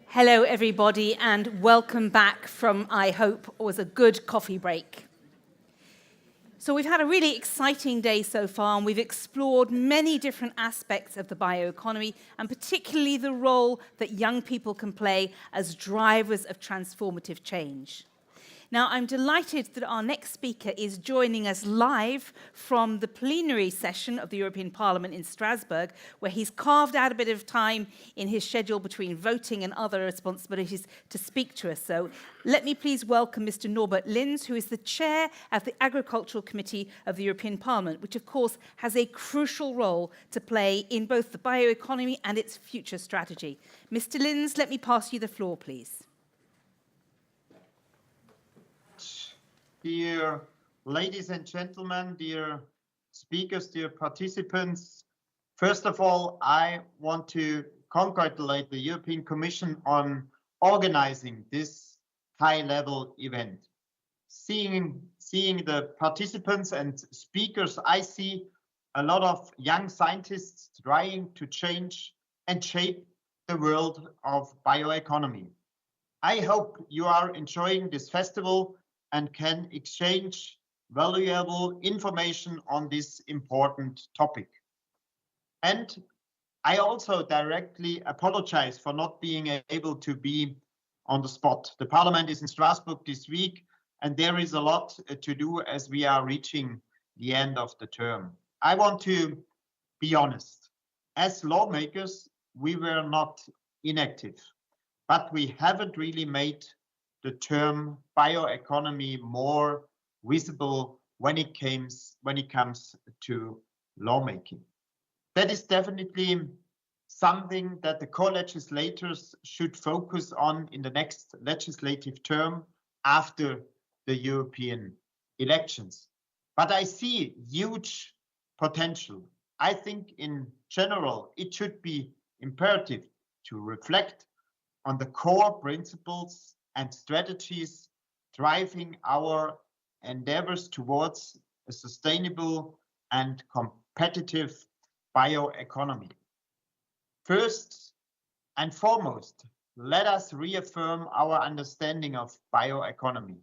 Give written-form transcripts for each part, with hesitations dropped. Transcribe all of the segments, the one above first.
Hello, everybody, and welcome back from, I hope, was a good coffee break. So we've had a really exciting day so far, and we've explored many different aspects of the bioeconomy, and particularly the role that young people can play as drivers of transformative change. Now, I'm delighted that our next speaker is joining us live from the plenary session of the European Parliament in Strasbourg, where he's carved out a bit of time in his schedule between voting and other responsibilities to speak to us. So let me please welcome Mr. Norbert Lins, who is the chair of the Agricultural Committee of the European Parliament, which of course has a crucial role to play in both the bioeconomy and its future strategy. Mr. Lins, let me pass you the floor, please. Dear ladies and gentlemen, dear speakers, dear participants, first of all, I want to congratulate the European Commission on organizing this high-level event. Seeing the participants and speakers, I see a lot of young scientists trying to change and shape the world of bioeconomy. I hope you are enjoying this festival and can exchange valuable information on this important topic. And I also directly apologize for not being able to be on the spot. The Parliament is in Strasbourg this week, and there is a lot to do as we are reaching the end of the term. I want to be honest. As lawmakers, we were not inactive, but we haven't really made the term bioeconomy more visible when it comes to lawmaking. That is definitely something that the co-legislators should focus on in the next legislative term after the European elections. But I see huge potential. I think in general, it should be imperative to reflect on the core principles and strategies driving our endeavors towards a sustainable and competitive bioeconomy. First and foremost, let us reaffirm our understanding of bioeconomy.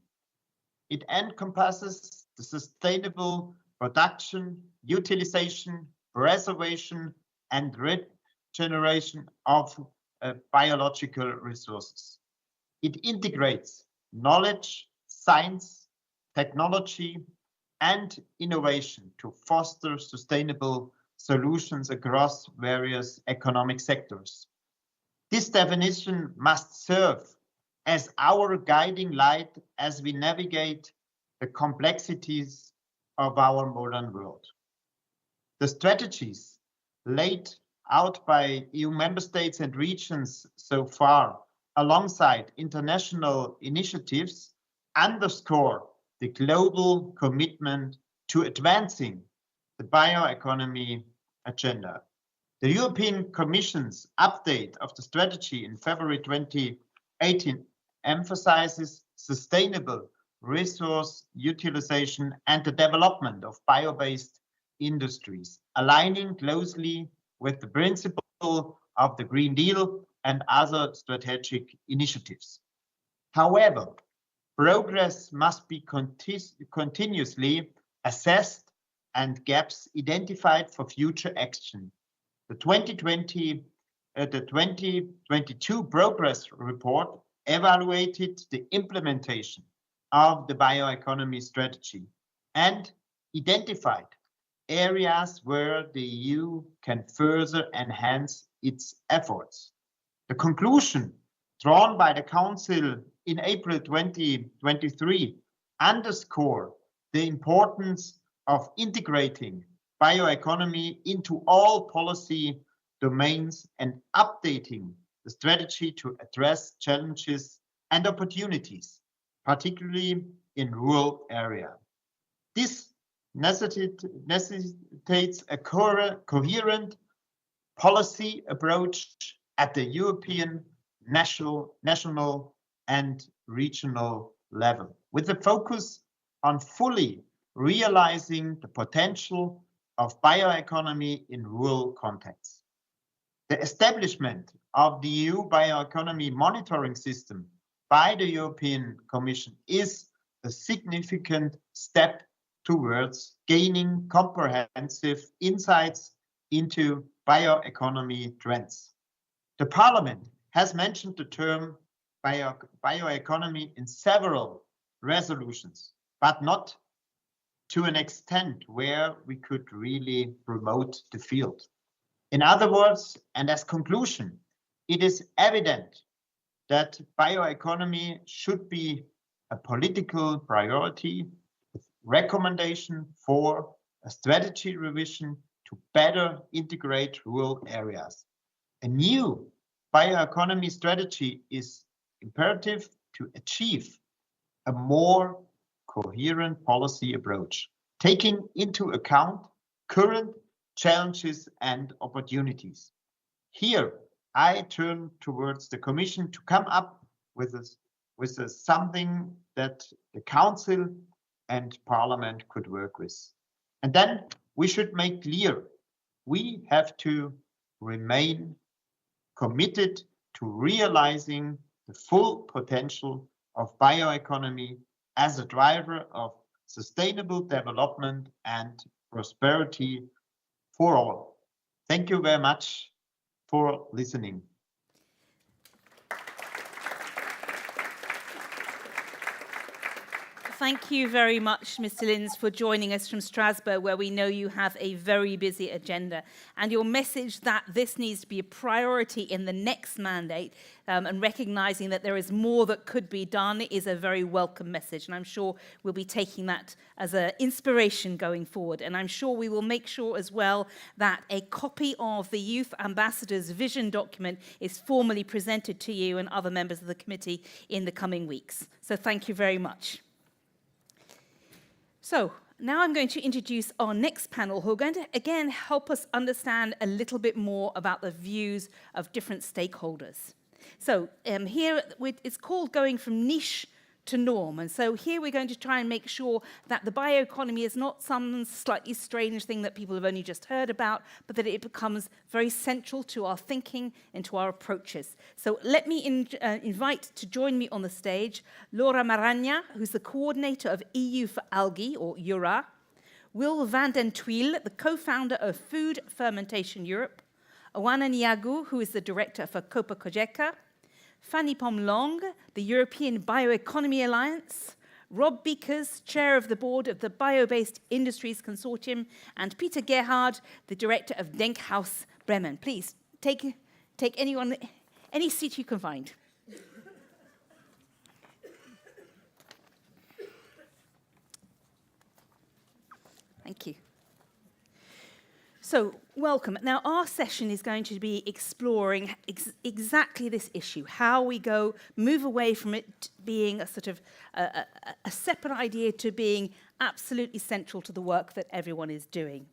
It encompasses the sustainable production, utilization, preservation, and regeneration of biological resources. It integrates knowledge, science, technology, and innovation to foster sustainable solutions across various economic sectors. This definition must serve as our guiding light as we navigate the complexities of our modern world. The strategies laid out by EU member states and regions so far, alongside international initiatives, underscore the global commitment to advancing the bioeconomy agenda. The European Commission's update of the strategy in February 2018 emphasizes sustainable resource utilization and the development of bio-based industries, aligning closely with the principle of the Green Deal and other strategic initiatives. However, progress must be continuously assessed and gaps identified for future action. The 2022 progress report evaluated the implementation of the bioeconomy strategy and identified areas where the EU can further enhance its efforts. The conclusion drawn by the Council in April 2023 underscore the importance of integrating bioeconomy into all policy domains and updating the strategy to address challenges and opportunities, particularly in rural areas. This necessitates a coherent policy approach at the European, national and regional level, with a focus on fully realizing the potential of bioeconomy in rural contexts. The establishment of the EU bioeconomy monitoring system by the European Commission is a significant step towards gaining comprehensive insights into bioeconomy trends. The Parliament has mentioned the term bioeconomy in several resolutions, but not to an extent where we could really promote the field. In other words, and as conclusion, it is evident that bioeconomy should be a political priority with recommendation for a strategy revision to better integrate rural areas. A new bioeconomy strategy is imperative to achieve a more coherent policy approach, taking into account current challenges and opportunities. Here, I turn towards the Commission to come up with something that the Council and Parliament could work with. And then we should make clear, we have to remain committed to realizing the full potential of bioeconomy as a driver of sustainable development and prosperity for all. Thank you very much for listening. Thank you very much, Mr. Linz, for joining us from Strasbourg, where we know you have a very busy agenda. And your message that this needs to be a priority in the next mandate and recognizing that there is more that could be done is a very welcome message. And I'm sure we'll be taking that as an inspiration going forward. And I'm sure we will make sure as well that a copy of the Youth Ambassador's vision document is formally presented to you and other members of the committee in the coming weeks. So thank you very much. So now I'm going to introduce our next panel, who are going to, again, help us understand a little bit more about the views of different stakeholders. So here it's called going from niche to norm. And so here we're going to try and make sure that the bioeconomy is not some slightly strange thing that people have only just heard about, but that it becomes very central to our thinking and to our approaches. So let me invite to join me on the stage Laura Maragna, who's the coordinator of EU for Algae, or EURA, Will van den Tuil, the co-founder of Food Fermentation Europe, Oana Niagu, who is the director for Copa Cogeca, Fanny Pomlong, the European Bioeconomy Alliance, Rob Beekers, chair of the board of the Bio-Based Industries Consortium, and Peter Gerhard, the director of Denkhaus Bremen. Please take any seat you can find. Thank you. So, welcome. Now, our session is going to be exploring exactly this issue, how we move away from it being a sort of a separate idea to being absolutely central to the work that everyone is doing.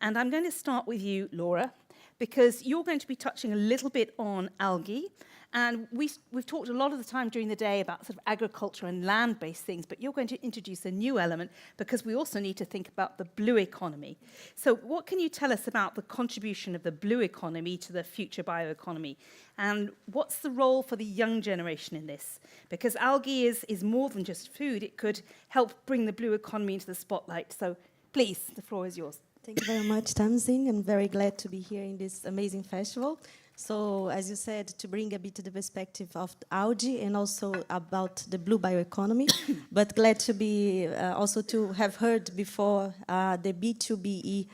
And I'm going to start with you, Laura, because you're going to be touching a little bit on algae. And we've talked a lot of the time during the day about sort of agriculture and land-based things, but you're going to introduce a new element because we also need to think about the blue economy. So what can you tell us about the contribution of the blue economy to the future bioeconomy? And what's the role for the young generation in this? Because algae is more than just food. It could help bring the blue economy into the spotlight. So please, the floor is yours. Thank you very much, Tamzin. I'm very glad to be here in this amazing festival. So, as you said, to bring a bit to the perspective of algae and also about the blue bioeconomy, but glad to be also to have heard before the B2BE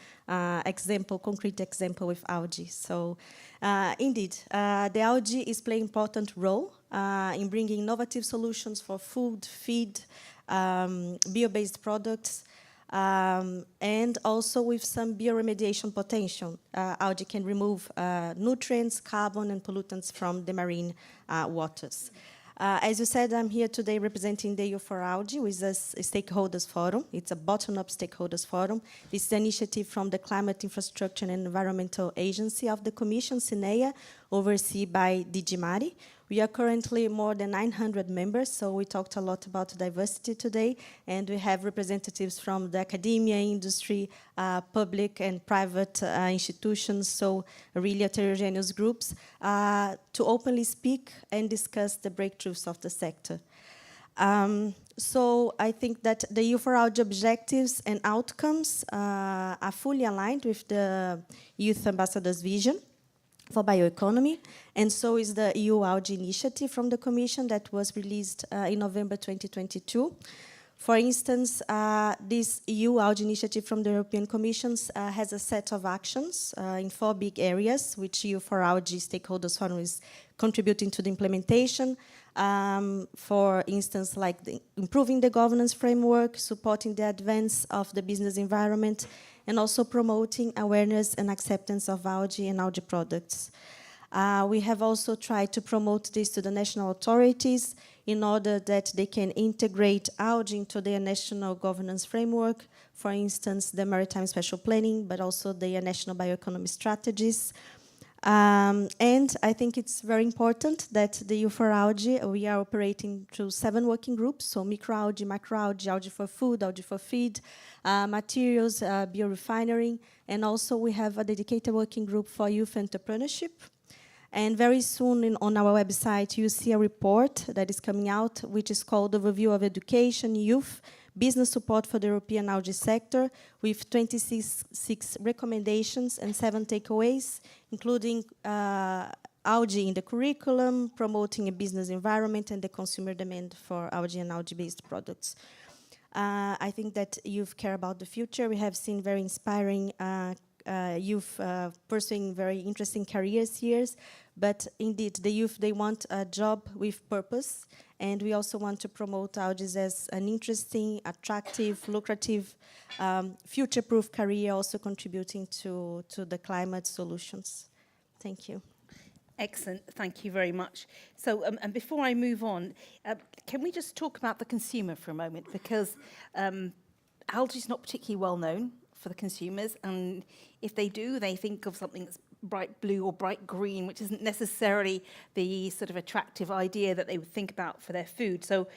example, concrete example with algae. So, indeed, the algae is playing an important role in bringing innovative solutions for food, feed, bio-based products, and also with some bioremediation potential. Algae can remove nutrients, carbon, and pollutants from the marine waters. As you said, I'm here today representing the EU4Algae with a stakeholders forum. It's a bottom-up stakeholders forum. This is an initiative from the Climate Infrastructure and Environmental Agency of the Commission, CINEA, overseen by DG Mari. We are currently more than 900 members, so we talked a lot about diversity today, and we have representatives from the academia, industry, public and private institutions, so really heterogeneous groups, to openly speak and discuss the breakthroughs of the sector. So I think that the EU4Algae objectives and outcomes are fully aligned with the Youth Ambassador's vision for bioeconomy, and so is the EU Algae Initiative from the Commission that was released in November 2022. For instance, this EU Algae Initiative from the European Commission has a set of actions in 4 big areas, which EU4Algae Stakeholders Forum is contributing to the implementation. For instance, like improving the governance framework, supporting the advance of the business environment, and also promoting awareness and acceptance of algae and algae products. We have also tried to promote this to the national authorities in order that they can integrate algae into their national governance framework, for instance, the maritime special planning, but also their national bioeconomy strategies. And I think it's very important that the EU4Algae, we are operating through 7 working groups, so microalgae, macroalgae, algae for food, algae for feed, materials, biorefinery, and also we have a dedicated working group for youth entrepreneurship. And very soon on our website, you see a report that is coming out, which is called Overview of Education, Youth, Business Support for the European Algae Sector, with 26 recommendations and 7 takeaways, including algae in the curriculum, promoting a business environment, and the consumer demand for algae and algae-based products. I think that youth care about the future. We have seen very inspiring youth pursuing very interesting careers here, but indeed the youth, they want a job with purpose, and we also want to promote algae as an interesting, attractive, lucrative, future-proof career, also contributing to the climate solutions. Thank you. Excellent, thank you very much. So, and before I move on, can we just talk about the consumer for a moment? Because algae is not particularly well known for the consumers, and if they do, they think of something that's bright blue or bright green, which isn't necessarily the sort of attractive idea that they would think about for their food. So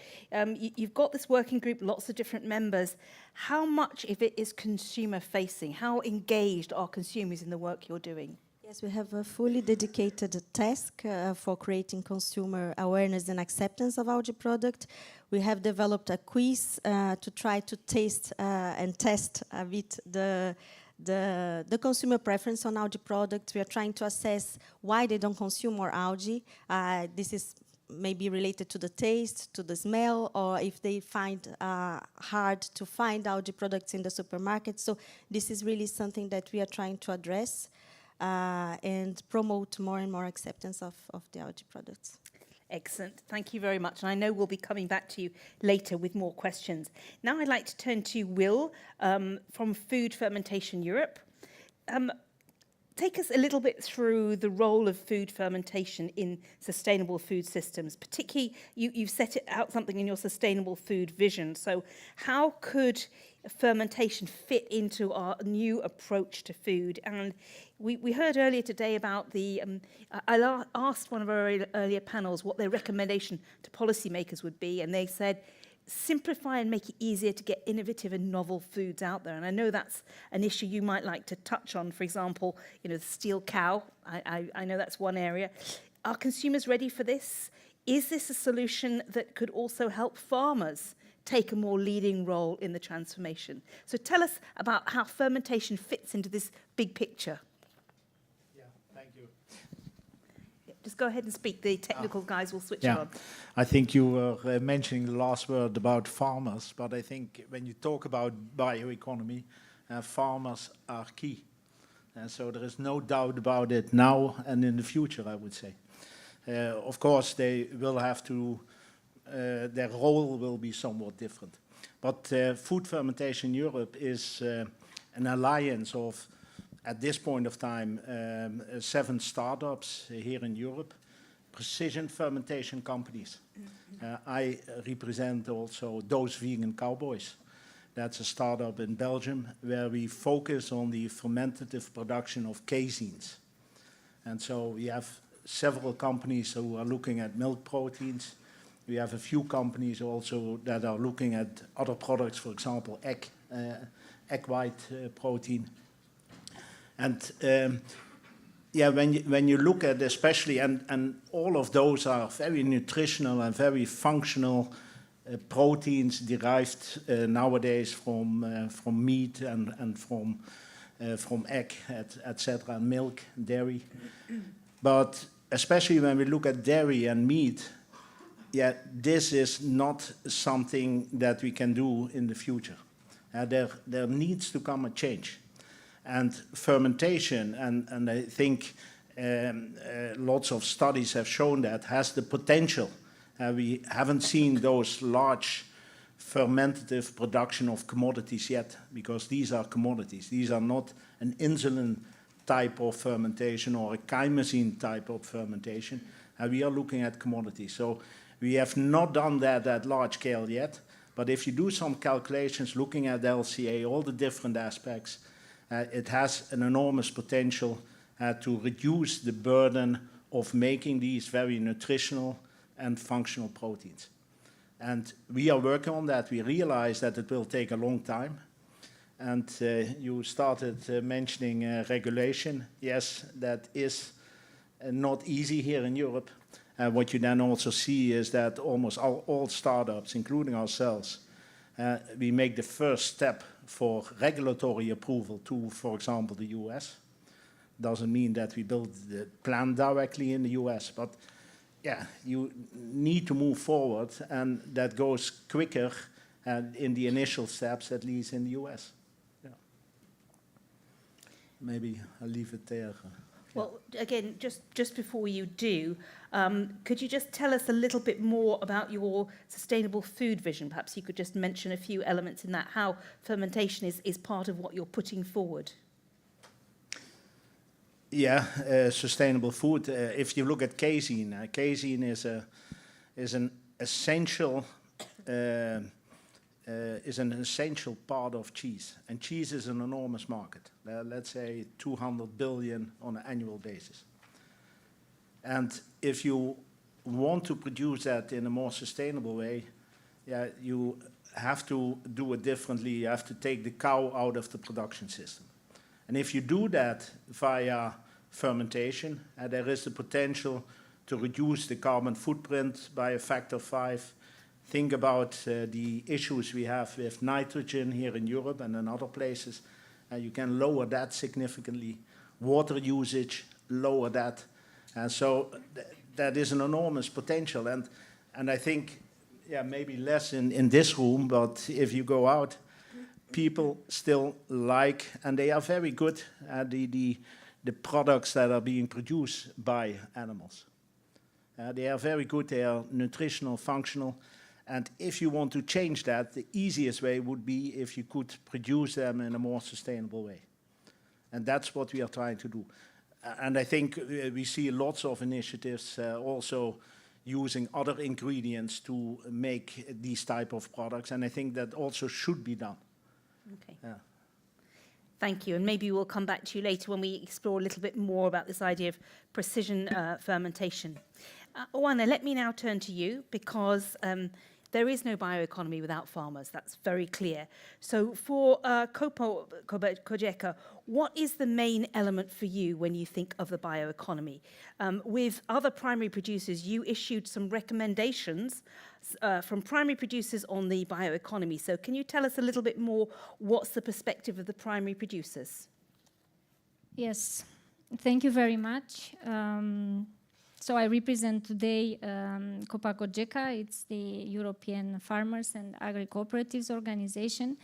you've got this working group, lots of different members. How much of it is consumer facing? How engaged are consumers in the work you're doing? Yes, we have a fully dedicated task for creating consumer awareness and acceptance of algae product. We have developed a quiz to try to taste and test a bit the consumer preference on algae products. We are trying to assess why they don't consume more algae. This is maybe related to the taste, to the smell, or if they find hard to find algae products in the supermarket. So this is really something that we are trying to address and promote more and more acceptance of the algae products. Excellent. Thank you very much. And I know we'll be coming back to you later with more questions. Now I'd like to turn to Will from Food Fermentation Europe. Take us a little bit through the role of food fermentation in sustainable food systems. Particularly, you've set it out something in your sustainable food vision. So how could fermentation fit into our new approach to food? And we heard earlier today about the, I asked one of our earlier panels what their recommendation to policymakers would be, and they said, simplify and make it easier to get innovative and novel foods out there. And I know that's an issue you might like to touch on. For example, the steel cow. I know that's one area. Are consumers ready for this? Is this a solution that could also help farmers take a more leading role in the transformation? So tell us about how fermentation fits into this big picture. Just go ahead and speak. The technical guys will switch on. I think you were mentioning the last word about farmers, but I think when you talk about bioeconomy, farmers are key. And so there is no doubt about it now and in the future, I would say. Of course, they will have to, their role will be somewhat different. But Food Fermentation Europe is an alliance of, at this point of time, 7 startups here in Europe precision fermentation companies. I represent also Those Vegan Cowboys. That's a startup in Belgium where we focus on the fermentative production of caseins. And so we have several companies who are looking at milk proteins. We have a few companies also that are looking at other products, for example, egg white protein. And yeah, when you look at especially, and all of those are very nutritional and very functional proteins derived nowadays from meat and from egg, etc., milk, dairy. But especially when we look at dairy and meat, yeah, this is not something that we can do in the future. There needs to come a change. And fermentation, and I think lots of studies have shown that, has the potential. We haven't seen those large fermentative production of commodities yet, because these are commodities. These are not an insulin type of fermentation or a chymosin type of fermentation. We are looking at commodities. So we have not done that at large scale yet, but if you do some calculations looking at LCA, all the different aspects, it has an enormous potential to reduce the burden of making these very nutritional and functional proteins. And we are working on that. We realize that it will take a long time. And you started mentioning regulation. Yes, that is not easy here in Europe. What you then also see is that almost all startups, including ourselves, we make the first step for regulatory approval to, for example, the US. Doesn't mean that we build the plant directly in the US, but yeah, you need to move forward, and that goes quicker in the initial steps, at least in the US. Yeah. Maybe I'll leave it there. Well, again, just before you do, could you just tell us a little bit more about your sustainable food vision? Perhaps you could just mention a few elements in that, how fermentation is part of what you're putting forward. Yeah, sustainable food. If you look at casein, casein is an essential part of cheese, and cheese is an enormous market. Let's say 200 billion on an annual basis. And if you want to produce that in a more sustainable way, yeah, you have to do it differently. You have to take the cow out of the production system. And if you do that via fermentation, there is the potential to reduce the carbon footprint by a factor of 5. Think about the issues we have with nitrogen here in Europe and in other places. You can lower that significantly. Water usage, lower that. And so that is an enormous potential. And I think, yeah, maybe less in this room, but if you go out, people still like, and they are very good at the products that are being produced by animals. They are very good, they are nutritional, functional. And if you want to change that, the easiest way would be if you could produce them in a more sustainable way. And that's what we are trying to do. And I think we see lots of initiatives also using other ingredients to make these type of products. And I think that also should be done. Okay. Yeah. Thank you. And maybe we'll come back to you later when we explore a little bit more about this idea of precision fermentation. Oana, let me now turn to you, because there is no bioeconomy without farmers. That's very clear. So for Cogeca, what is the main element for you when you think of the bioeconomy? With other primary producers, you issued some recommendations from primary producers on the bioeconomy. So can you tell us a little bit more, what's the perspective of the primary producers? Yes, thank you very much. So I represent today Cogeca. It's the European Farmers and Agri-Cooperatives Organization.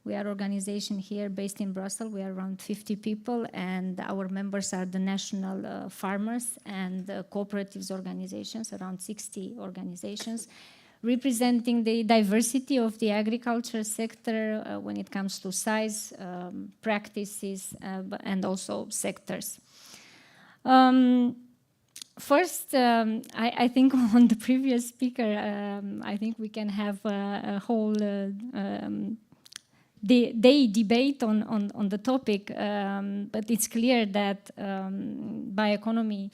We are an organization here based in Brussels. We are around 50 people, and our members are the national farmers and cooperatives organizations, around 60 organizations, representing the diversity of the agriculture sector when it comes to size, practices, and also sectors. first, I think on the previous speaker, I think we can have a whole day debate on the topic, but it's clear that bioeconomy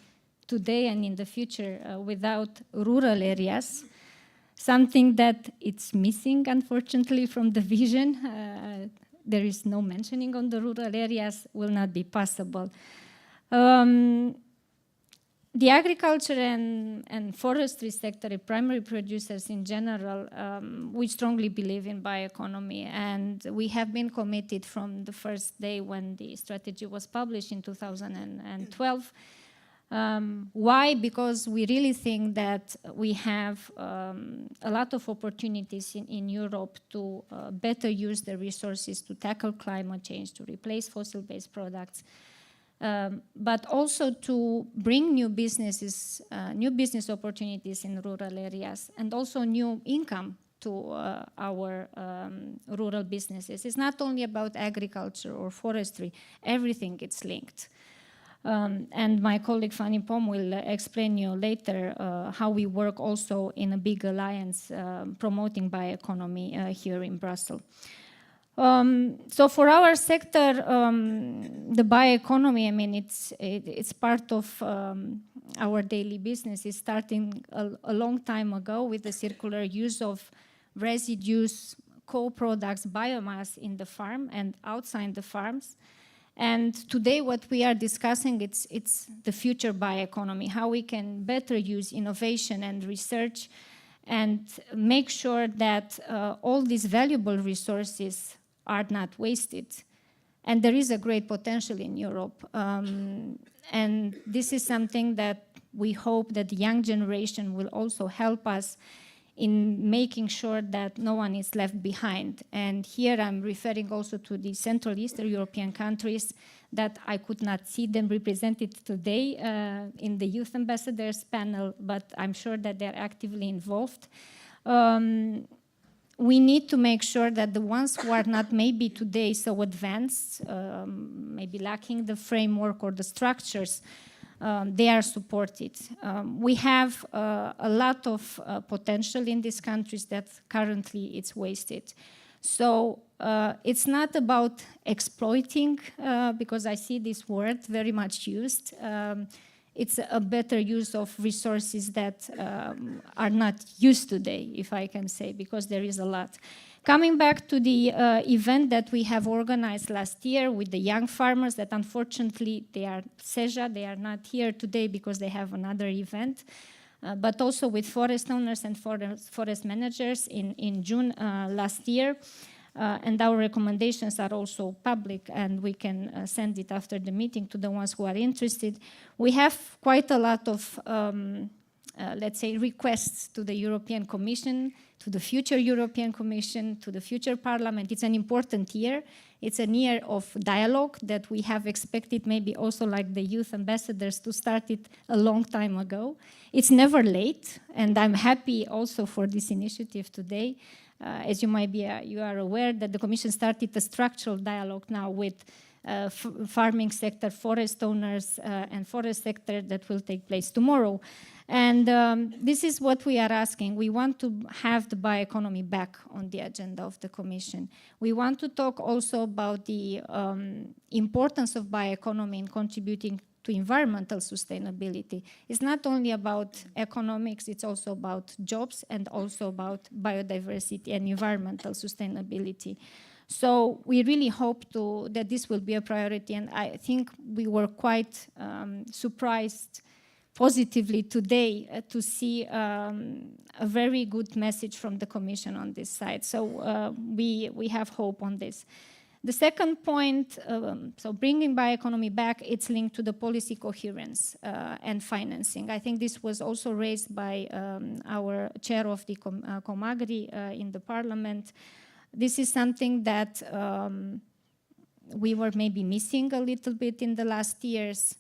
today and in the future without rural areas, something that it's missing, unfortunately, from the vision. There is no mentioning on the rural areas, will not be possible. The agriculture and forestry sector, primary producers in general, we strongly believe in bioeconomy, and we have been committed from the first day when the strategy was published in 2012. Why? Because we really think that we have a lot of opportunities in Europe to better use the resources to tackle climate change, to replace fossil-based products, but also to bring new business opportunities in rural areas, and also new income to our rural businesses. It's not only about agriculture or forestry, everything is linked. And my colleague Fanny Pom will explain you later how we work also in a big alliance promoting bioeconomy here in Brussels. So for our sector, the bioeconomy, I mean, it's part of our daily business. It's starting a long time ago with the circular use of residues, co-products, biomass in the farm and outside the farms. And today what we are discussing, it's the future bioeconomy, how we can better use innovation and research and make sure that all these valuable resources are not wasted. And there is a great potential in Europe. And this is something that we hope that the young generation will also help us in making sure that no one is left behind. And here I'm referring also to the Central Eastern European countries that I could not see them represented today in the Youth Ambassadors panel, but I'm sure that they're actively involved. We need to make sure that the ones who are not maybe today so advanced, maybe lacking the framework or the structures, they are supported. We have a lot of potential in these countries that currently it's wasted. So it's not about exploiting, because I see this word very much used. It's a better use of resources that are not used today, if I can say, because there is a lot. Coming back to the event that we have organized last year with the young farmers that unfortunately they are SEJA, they are not here today because they have another event, but also with forest owners and forest managers in June last year. And our recommendations are also public, and we can send it after the meeting to the ones who are interested. We have quite a lot of, let's say, requests to the European Commission, to the future European Commission, to the future Parliament. It's an important year. It's a year of dialogue that we have expected, maybe also like the youth ambassadors, to start it a long time ago. It's never late, and I'm happy also for this initiative today. As you might be, you are aware that the Commission started a structural dialogue now with farming sector, forest owners, and forest sector that will take place tomorrow. And this is what we are asking. We want to have the bioeconomy back on the agenda of the Commission. We want to talk also about the importance of bioeconomy in contributing to environmental sustainability. It's not only about economics, it's also about jobs and also about biodiversity and environmental sustainability. So we really hope that this will be a priority, and I think we were quite surprised positively today to see a very good message from the Commission on this side. So we have hope on this. The second point, so bringing bioeconomy back, it's linked to the policy coherence and financing. I think this was also raised by our chair of the Comagri in the Parliament. This is something that we were maybe missing a little bit in the last years.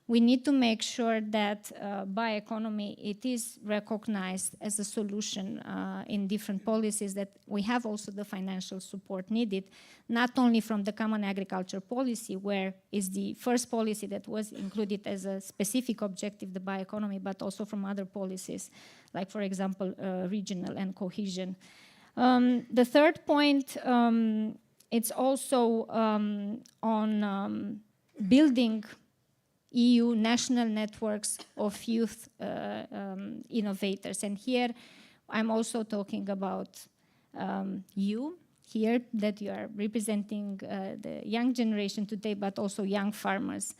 we need to make sure that bioeconomy, it is recognized as a solution in different policies, that we have also the financial support needed, not only from the Common Agriculture Policy, where is the first policy that was included as a specific objective, the bioeconomy, but also from other policies, like, for example, regional and cohesion. The third point, it's also on building EU national networks of youth innovators. And here I'm also talking about you here, that you are representing the young generation today, but also young farmers.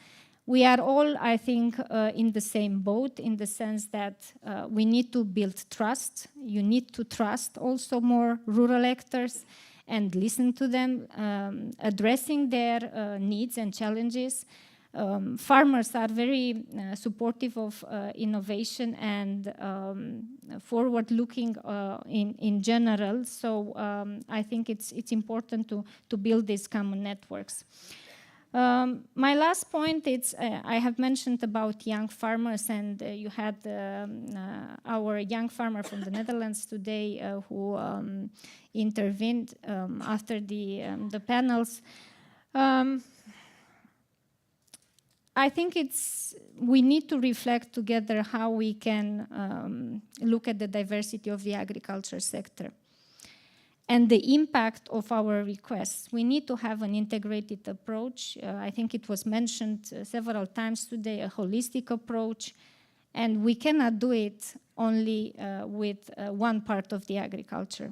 We are all, I think, in the same boat, in the sense that we need to build trust. You need to trust also more rural actors and listen to them, addressing their needs and challenges. Farmers are very supportive of innovation and forward-looking in general. So I think it's important to build these common networks. My last point is I have mentioned about young farmers, and you had our young farmer from the Netherlands today who intervened after the panels. I think we need to reflect together how we can look at the diversity of the agriculture sector and the impact of our requests. We need to have an integrated approach. I think it was mentioned several times today, a holistic approach, and we cannot do it only with one part of the agriculture.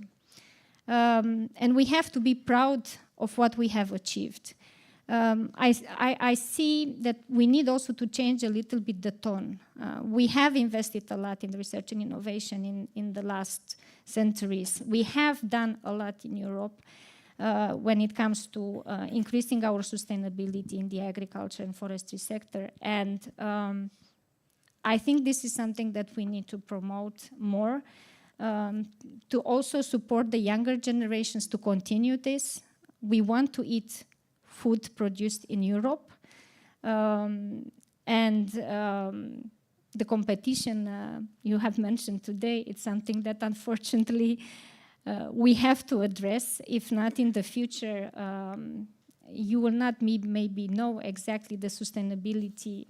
And we have to be proud of what we have achieved. I see that we need also to change a little bit the tone. We have invested a lot in research and innovation in the last centuries. We have done a lot in Europe when it comes to increasing our sustainability in the agriculture and forestry sector. And I think this is something that we need to promote more, to also support the younger generations to continue this. We want to eat food produced in Europe, and the competition you have mentioned today, it's something that unfortunately we have to address. If not, in the future, you will not maybe know exactly the sustainability,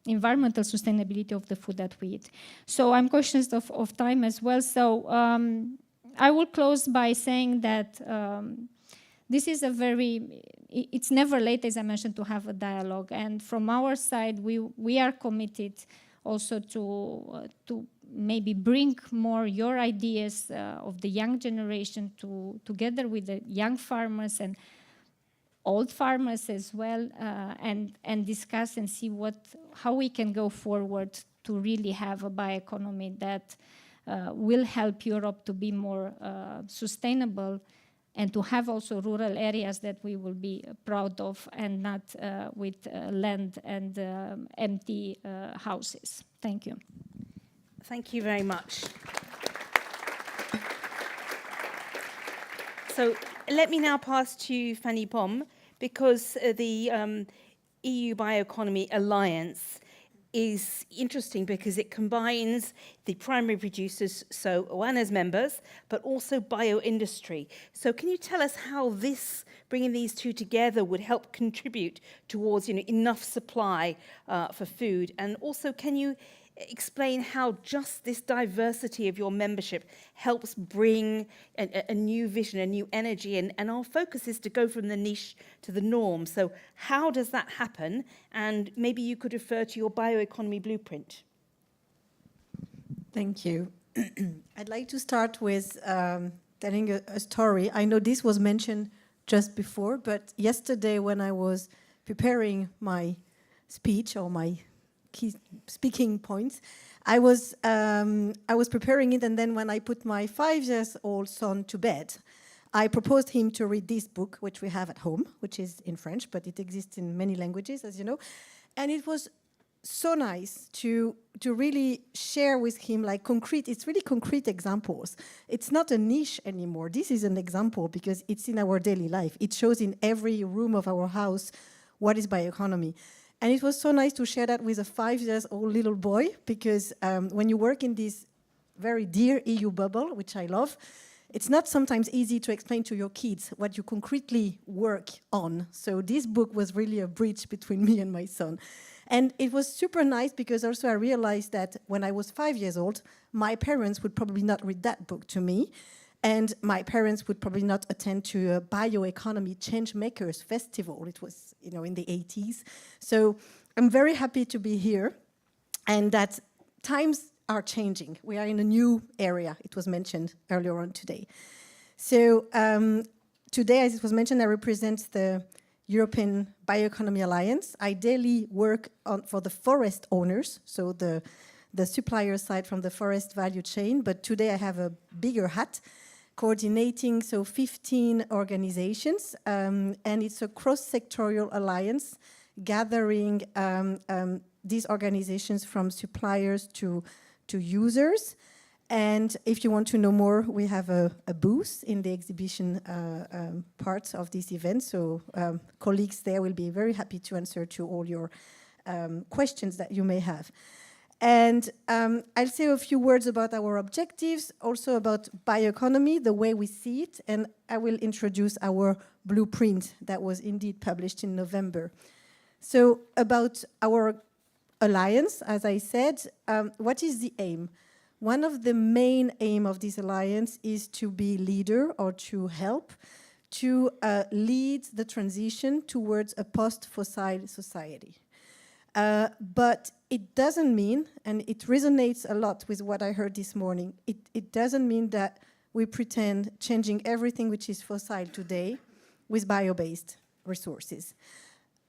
environmental sustainability of the food that we eat. So I'm conscious of time as well. So I will close by saying that this is it's never late, as I mentioned, to have a dialogue. And from our side, we are committed also to maybe bring more your ideas of the young generation together with the young farmers and old farmers as well, and discuss and see how we can go forward to really have a bioeconomy that will help Europe to be more sustainable, and to have also rural areas that we will be proud of, and not with land and empty houses. Thank you. Thank you very much. So let me now pass to Fanny Pom, because the EU Bioeconomy Alliance is interesting because it combines the primary producers, so OANA's members, but also bio-industry. So can you tell us how bringing these two together would help contribute towards enough supply for food? And also, can you explain how just this diversity of your membership helps bring a new vision, a new energy, and our focus is to go from the niche to the norm. So how does that happen? And maybe you could refer to your bioeconomy blueprint. Thank you. I'd like to start with telling a story. I know this was mentioned just before, but yesterday when I was preparing my speech or my key speaking points, I was preparing it, and then when I put my 5-year-old son to bed, I proposed him to read this book, which we have at home, which is in French, but it exists in many languages, as you know. And it was so nice to really share with him it's really concrete examples. It's not a niche anymore. This is an example because it's in our daily life. It shows in every room of our house what is bioeconomy. And it was so nice to share that with a 5-year-old little boy, because when you work in this very dear EU bubble, which I love, it's not sometimes easy to explain to your kids what you concretely work on. So this book was really a bridge between me and my son. And it was super nice because also I realized that when I was 5 years old, my parents would probably not read that book to me. And my parents would probably not attend to a Bioeconomy Changemakers Festival. It was, in the 80s. So I'm very happy to be here, and that times are changing. We are in a new area. It was mentioned earlier on today. So today, as it was mentioned, I represent the European Bioeconomy Alliance. I daily work for the forest owners, so the supplier side from the forest value chain. But today I have a bigger hat, coordinating 15 organizations, and it's a cross-sectorial alliance gathering these organizations from suppliers to users. And if you want to know more, we have a booth in the exhibition part of this event, so colleagues there will be very happy to answer to all your questions that you may have. And I'll say a few words about our objectives, also about bioeconomy, the way we see it, and I will introduce our blueprint that was indeed published in November. So about our alliance, as I said, what is the aim? One of the main aim of this alliance is to be leader, or to help to lead the transition towards a post-fossil society. But it doesn't mean, and it resonates a lot with what I heard this morning, it doesn't mean that we pretend changing everything which is fossil today with bio-based resources.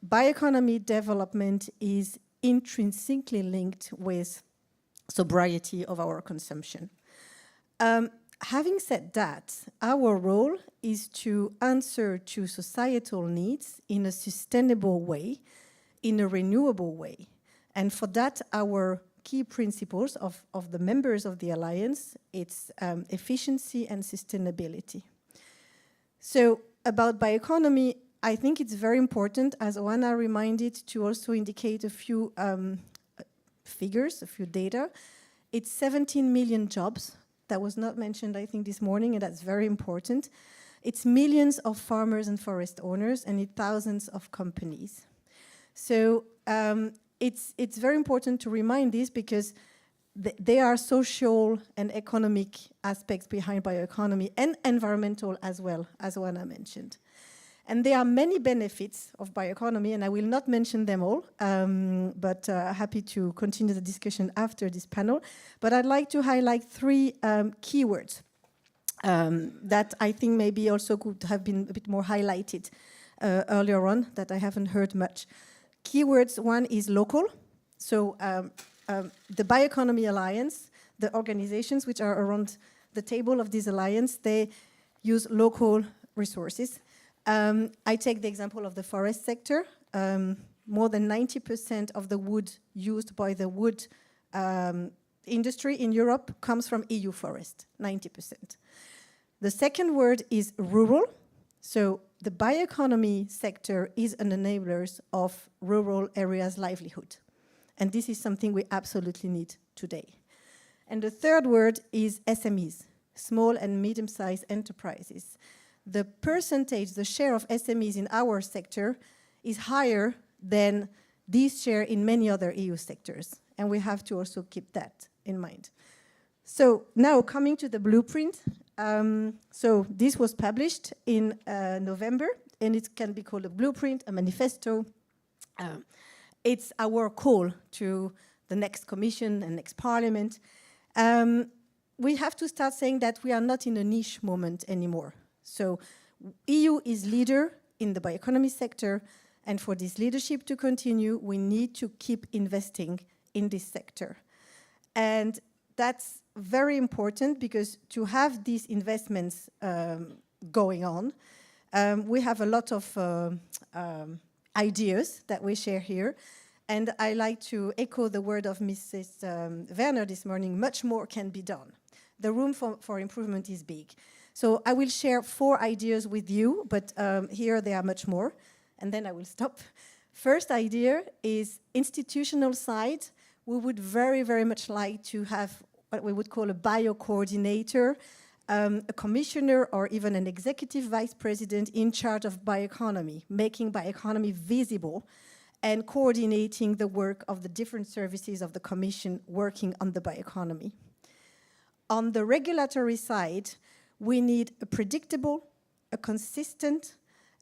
Bioeconomy development is intrinsically linked with sobriety of our consumption. Having said that, our role is to answer to societal needs in a sustainable way, in a renewable way. And for that, our key principles of the members of the Alliance, it's efficiency and sustainability. So about bioeconomy, I think it's very important, as Oana reminded, to also indicate a few figures, a few data. It's 17 million jobs. That was not mentioned, I think, this morning, and that's very important. It's millions of farmers and forest owners, and it's thousands of companies. So it's very important to remind this, because there are social and economic aspects behind bioeconomy, and environmental as well, as Oana mentioned. And there are many benefits of bioeconomy, and I will not mention them all, but happy to continue the discussion after this panel. But I'd like to highlight 3 keywords that I think maybe also could have been a bit more highlighted earlier on, that I haven't heard much. Keywords, one is local. So the Bioeconomy Alliance, the organizations which are around the table of this alliance, they use local resources. I take the example of the forest sector. More than 90% of the wood used by the wood industry in Europe comes from EU forest, 90%. The second word is rural. So the bioeconomy sector is an enabler of rural areas' livelihood. And this is something we absolutely need today. And the third word is SMEs, small and medium-sized enterprises. The percentage, the share of SMEs in our sector is higher than this share in many other EU sectors. And we have to also keep that in mind. So now coming to the blueprint. So this was published in November, and it can be called a blueprint, a manifesto. It's our call to the next commission and next parliament. We have to start saying that we are not in a niche moment anymore. So EU is leader in the bioeconomy sector, and for this leadership to continue, we need to keep investing in this sector. And that's very important, because to have these investments going on, we have a lot of ideas that we share here. And I like to echo the word of Mrs. Werner this morning: much more can be done. The room for improvement is big. So I will share 4 ideas with you, but here there are much more, and then I will stop. First idea is institutional side. We would very, very much like to have what we would call a bio coordinator, a commissioner or even an executive vice president in charge of bioeconomy, making bioeconomy visible and coordinating the work of the different services of the Commission working on the bioeconomy. On the regulatory side, we need a predictable, a consistent,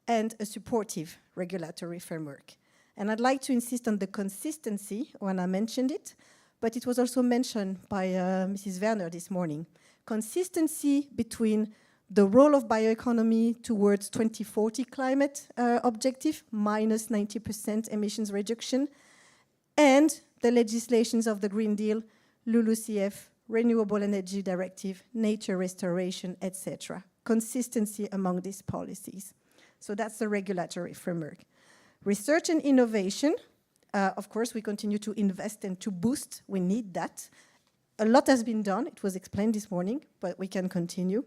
and a supportive regulatory framework. And I'd like to insist on the consistency when I mentioned it, but it was also mentioned by Mrs. Werner this morning. Consistency between the role of bioeconomy towards 2040 climate objective, minus 90% emissions reduction, and the legislations of the Green Deal, LULUCF, Renewable Energy Directive, nature restoration, etc. Consistency among these policies. So that's the regulatory framework. Research and innovation, of course, we continue to invest and to boost. We need that. A lot has been done. It was explained this morning, but we can continue.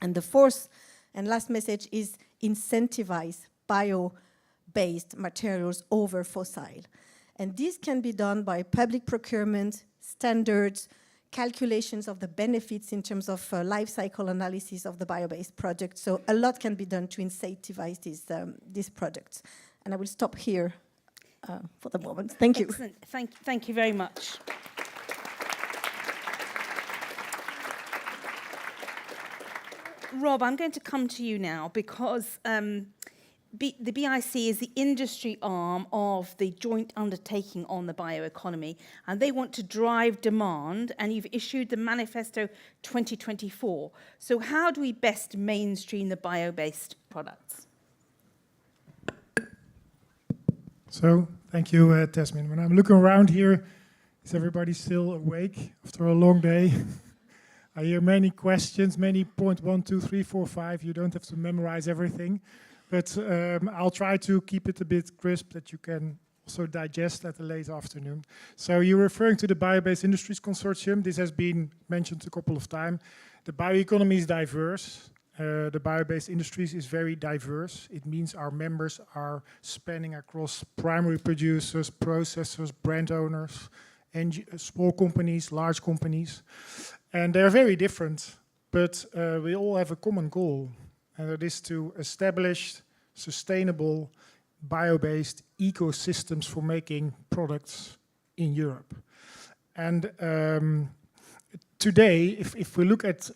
And the fourth and last message is incentivize bio-based materials over fossil. And this can be done by public procurement, standards, calculations of the benefits in terms of life cycle analysis of the bio-based project. So a lot can be done to incentivize these projects. And I will stop here for the moment. Thank you. Excellent. Thank you very much. Rob, I'm going to come to you now because the BIC is the industry arm of the joint undertaking on the bioeconomy, and they want to drive demand, and you've issued the Manifesto 2024. So how do we best mainstream the bio-based products? So, thank you, Tasmin. When I'm looking around here, is everybody still awake after a long day? I hear many questions, many point 1, 2, 3, 4, 5. You don't have to memorize everything. But I'll try to keep it a bit crisp that you can also digest at a late afternoon. So you're referring to the Bio-Based Industries Consortium. This has been mentioned a couple of times. The bioeconomy is diverse. The bio-based industries is very diverse. It means our members are spanning across primary producers, processors, brand owners, and small companies, large companies. And they're very different, but we all have a common goal, and that is to establish sustainable bio-based ecosystems for making products in Europe. And today, if we look at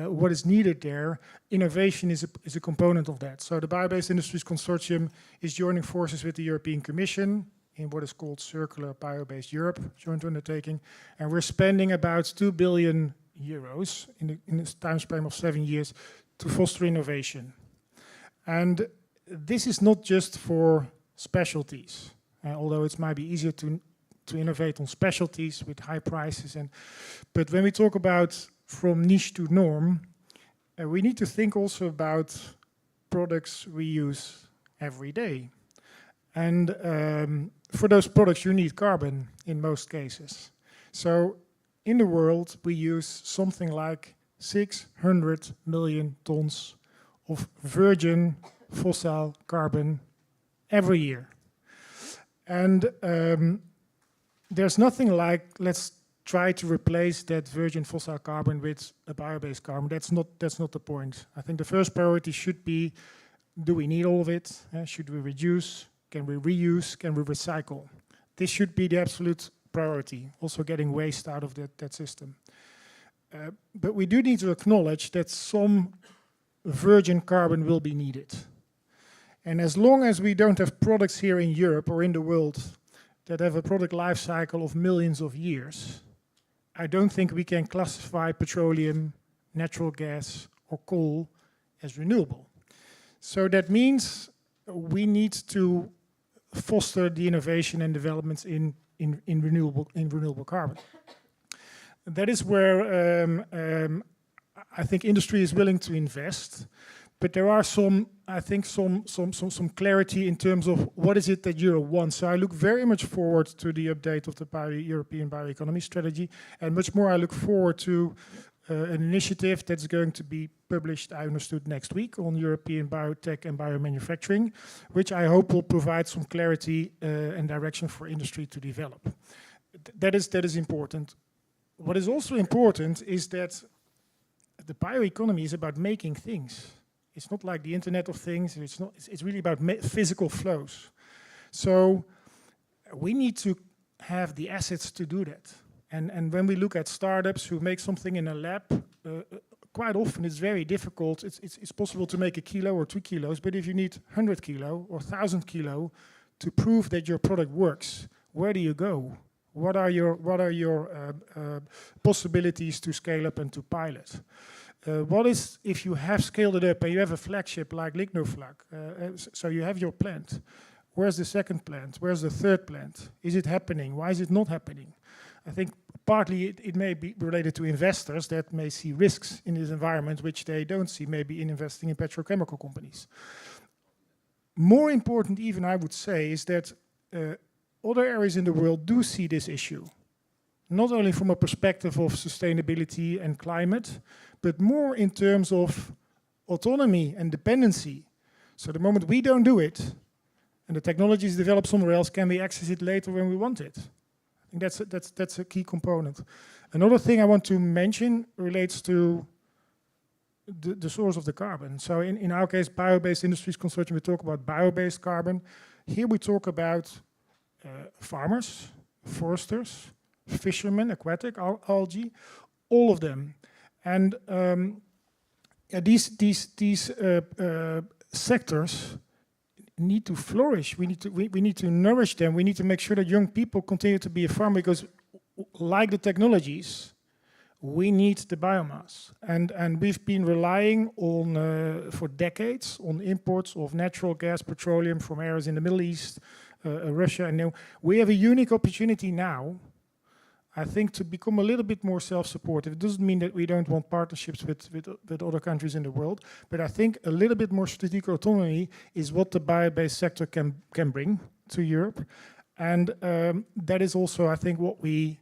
what is needed there, innovation is a component of that. So the Bio-Based Industries Consortium is joining forces with the European Commission in what is called Circular Bio-Based Europe joint undertaking, and we're spending about 2 billion euros in this time span of 7 years to foster innovation. And this is not just for specialties, although it might be easier to innovate on specialties with high prices. But when we talk about from niche to norm, we need to think also about products we use every day. And for those products, you need carbon in most cases. So in the world, we use something like 600 million tons of virgin fossil carbon every year. And there's nothing like, let's try to replace that virgin fossil carbon with a bio-based carbon. That's not the point. I think the first priority should be, do we need all of it? Should we reduce? Can we reuse? Can we recycle? This should be the absolute priority, also getting waste out of that system. But we do need to acknowledge that some virgin carbon will be needed. And as long as we don't have products here in Europe or in the world that have a product life cycle of millions of years, I don't think we can classify petroleum, natural gas, or coal as renewable. So that means we need to foster the innovation and developments in renewable carbon. That is where I think industry is willing to invest, but there are some clarity in terms of what is it that Europe wants. So I look very much forward to the update of the European Bioeconomy Strategy, and much more I look forward to an initiative that's going to be published, I understood, next week on European biotech and biomanufacturing, which I hope will provide some clarity and direction for industry to develop. That is important. What is also important is that the bioeconomy is about making things. It's not like the Internet of Things. It's really about physical flows. So we need to have the assets to do that. And when we look at startups who make something in a lab, quite often it's very difficult. It's possible to make 1 kilo or 2 kilos, but if you need 100 kilo or 1,000 kilo to prove that your product works, where do you go? What are your possibilities to scale up and to pilot? What is, if you have scaled it up and you have a flagship like Lignoflag, so you have your plant, where's the second plant? Where's the third plant? Is it happening? Why is it not happening? I think partly it may be related to investors that may see risks in this environment which they don't see maybe in investing in petrochemical companies. More important even, I would say, is that other areas in the world do see this issue, not only from a perspective of sustainability and climate, but more in terms of autonomy and dependency. So the moment we don't do it, and the technology is developed somewhere else, can we access it later when we want it? I think that's a key component. Another thing I want to mention relates to the source of the carbon. So in our case, Bio-Based Industries Consortium, we talk about bio-based carbon. Here we talk about farmers, foresters, fishermen, aquatic, algae, all of them. And these sectors need to flourish. We need to nourish them. We need to make sure that young people continue to be a farmer, because like the technologies, we need the biomass. And we've been relying on, for decades, on imports of natural gas, petroleum from areas in the Middle East, Russia. And now we have a unique opportunity now, I think, to become a little bit more self-supportive. It doesn't mean that we don't want partnerships with other countries in the world, but I think a little bit more strategic autonomy is what the bio-based sector can bring to Europe. And that is also, I think, what we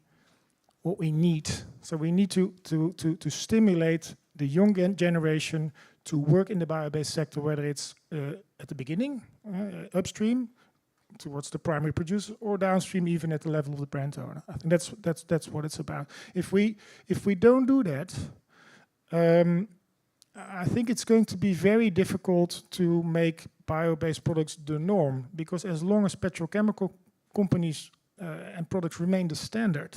need. So we need to stimulate the young generation to work in the bio-based sector, whether it's at the beginning, upstream, towards the primary producer, or downstream, even at the level of the brand owner. I think that's what it's about. If we don't do that, I think it's going to be very difficult to make bio-based products the norm, because as long as petrochemical companies and products remain the standard,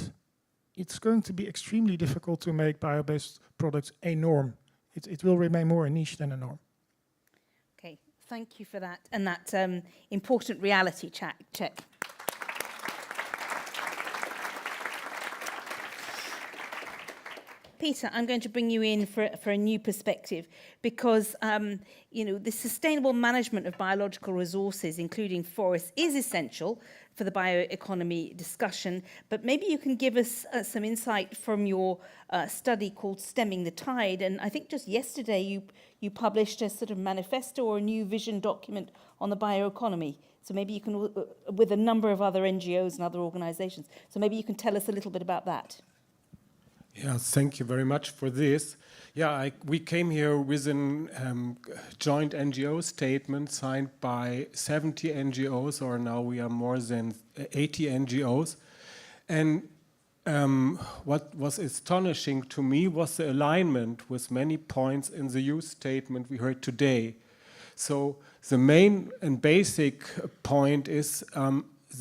it's going to be extremely difficult to make bio-based products a norm. It will remain more a niche than a norm. Okay, thank you for that, and that important reality check. Peter, I'm going to bring you in for a new perspective, because the sustainable management of biological resources, including forests, is essential for the bioeconomy discussion. But maybe you can give us some insight from your study called Stemming the Tide. And I think just yesterday you published a sort of manifesto or a new vision document on the bioeconomy. So maybe you can, with a number of other NGOs and other organizations. So maybe you can tell us a little bit about that. Yeah, thank you very much for this. Yeah, we came here with a joint NGO statement signed by 70 NGOs, or now we are more than 80 NGOs. And what was astonishing to me was the alignment with many points in the youth statement we heard today. So the main and basic point is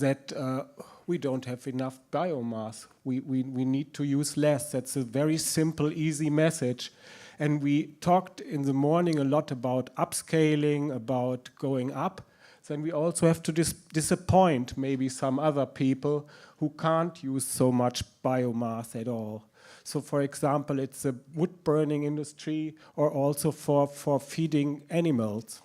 that we don't have enough biomass. We need to use less. That's a very simple, easy message. And we talked in the morning a lot about upscaling, about going up. Then we also have to disappoint maybe some other people who can't use so much biomass at all. So for example, it's the wood burning industry, or also for feeding animals.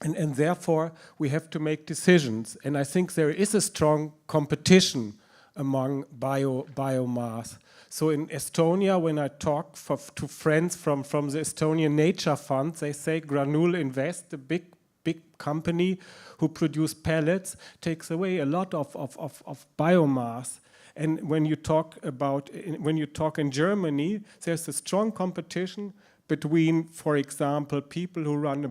And therefore, we have to make decisions. And I think there is a strong competition among biomass. So in Estonia, when I talk to friends from the Estonian Nature Fund, they say Granule Invest, the big company who produce pellets, takes away a lot of biomass. And when you talk in Germany, there's a strong competition between, for example, people who run a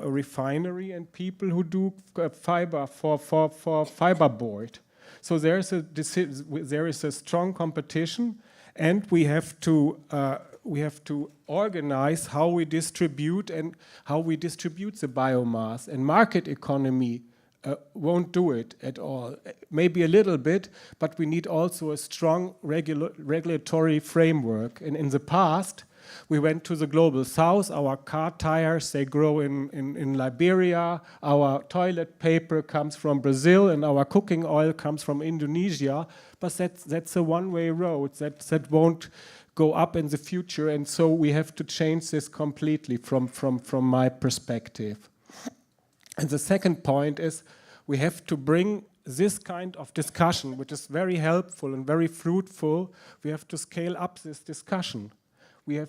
refinery and people who do fiber for fiberboard. So there is a strong competition, and we have to organize how we distribute the biomass. And market economy won't do it at all. Maybe a little bit, but we need also a strong regulatory framework. And in the past, we went to the global south. Our car tires, they grow in Liberia. Our toilet paper comes from Brazil, and our cooking oil comes from Indonesia. But that's a one-way road. That won't go up in the future. And so we have to change this completely from my perspective. And the second point is we have to bring this kind of discussion, which is very helpful and very fruitful. We have to scale up this discussion. We have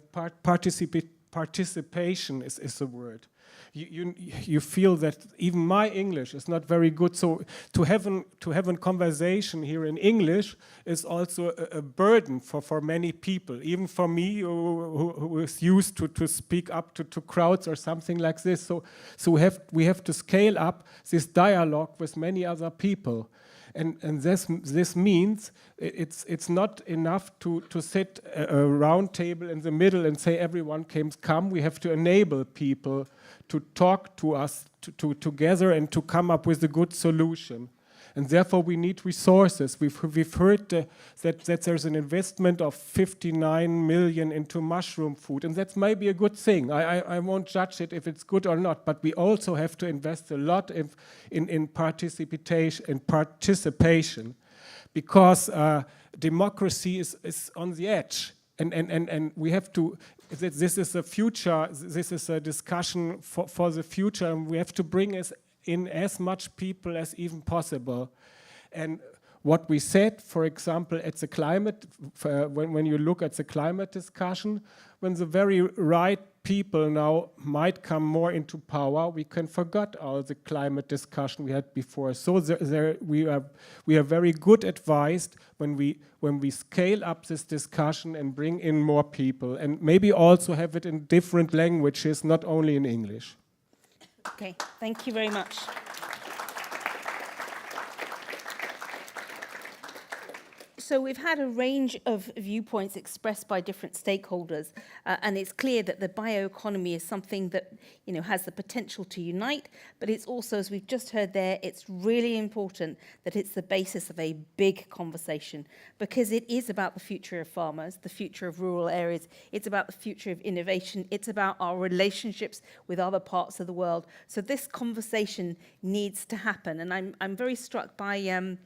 participation is the word. You feel that even my English is not very good, so to have a conversation here in English is also a burden for many people, even for me who is used to speak up to crowds or something like this. So we have to scale up this dialogue with many other people. And this means it's not enough to sit a round table in the middle and say everyone come. We have to enable people to talk to us together and to come up with a good solution. And therefore we need resources. We've heard that there's an investment of 59 million into mushroom food, and that's maybe a good thing. I won't judge it if it's good or not, but we also have to invest a lot in participation, because democracy is on the edge, and we have to. This is a future. This is a discussion for the future, and we have to bring in as much people as even possible. And what we said, for example, at the climate, when you look at the climate discussion, when the very right people now might come more into power, we can forget all the climate discussion we had before. So we are very good advised when we scale up this discussion and bring in more people, and maybe also have it in different languages, not only in English. Okay, thank you very much. So we've had a range of viewpoints expressed by different stakeholders, and it's clear that the bioeconomy is something that has the potential to unite, but it's also, as we've just heard there, it's really important that it's the basis of a big conversation, because it is about the future of farmers, the future of rural areas, it's about the future of innovation, it's about our relationships with other parts of the world. So this conversation needs to happen, and I'm very struck by on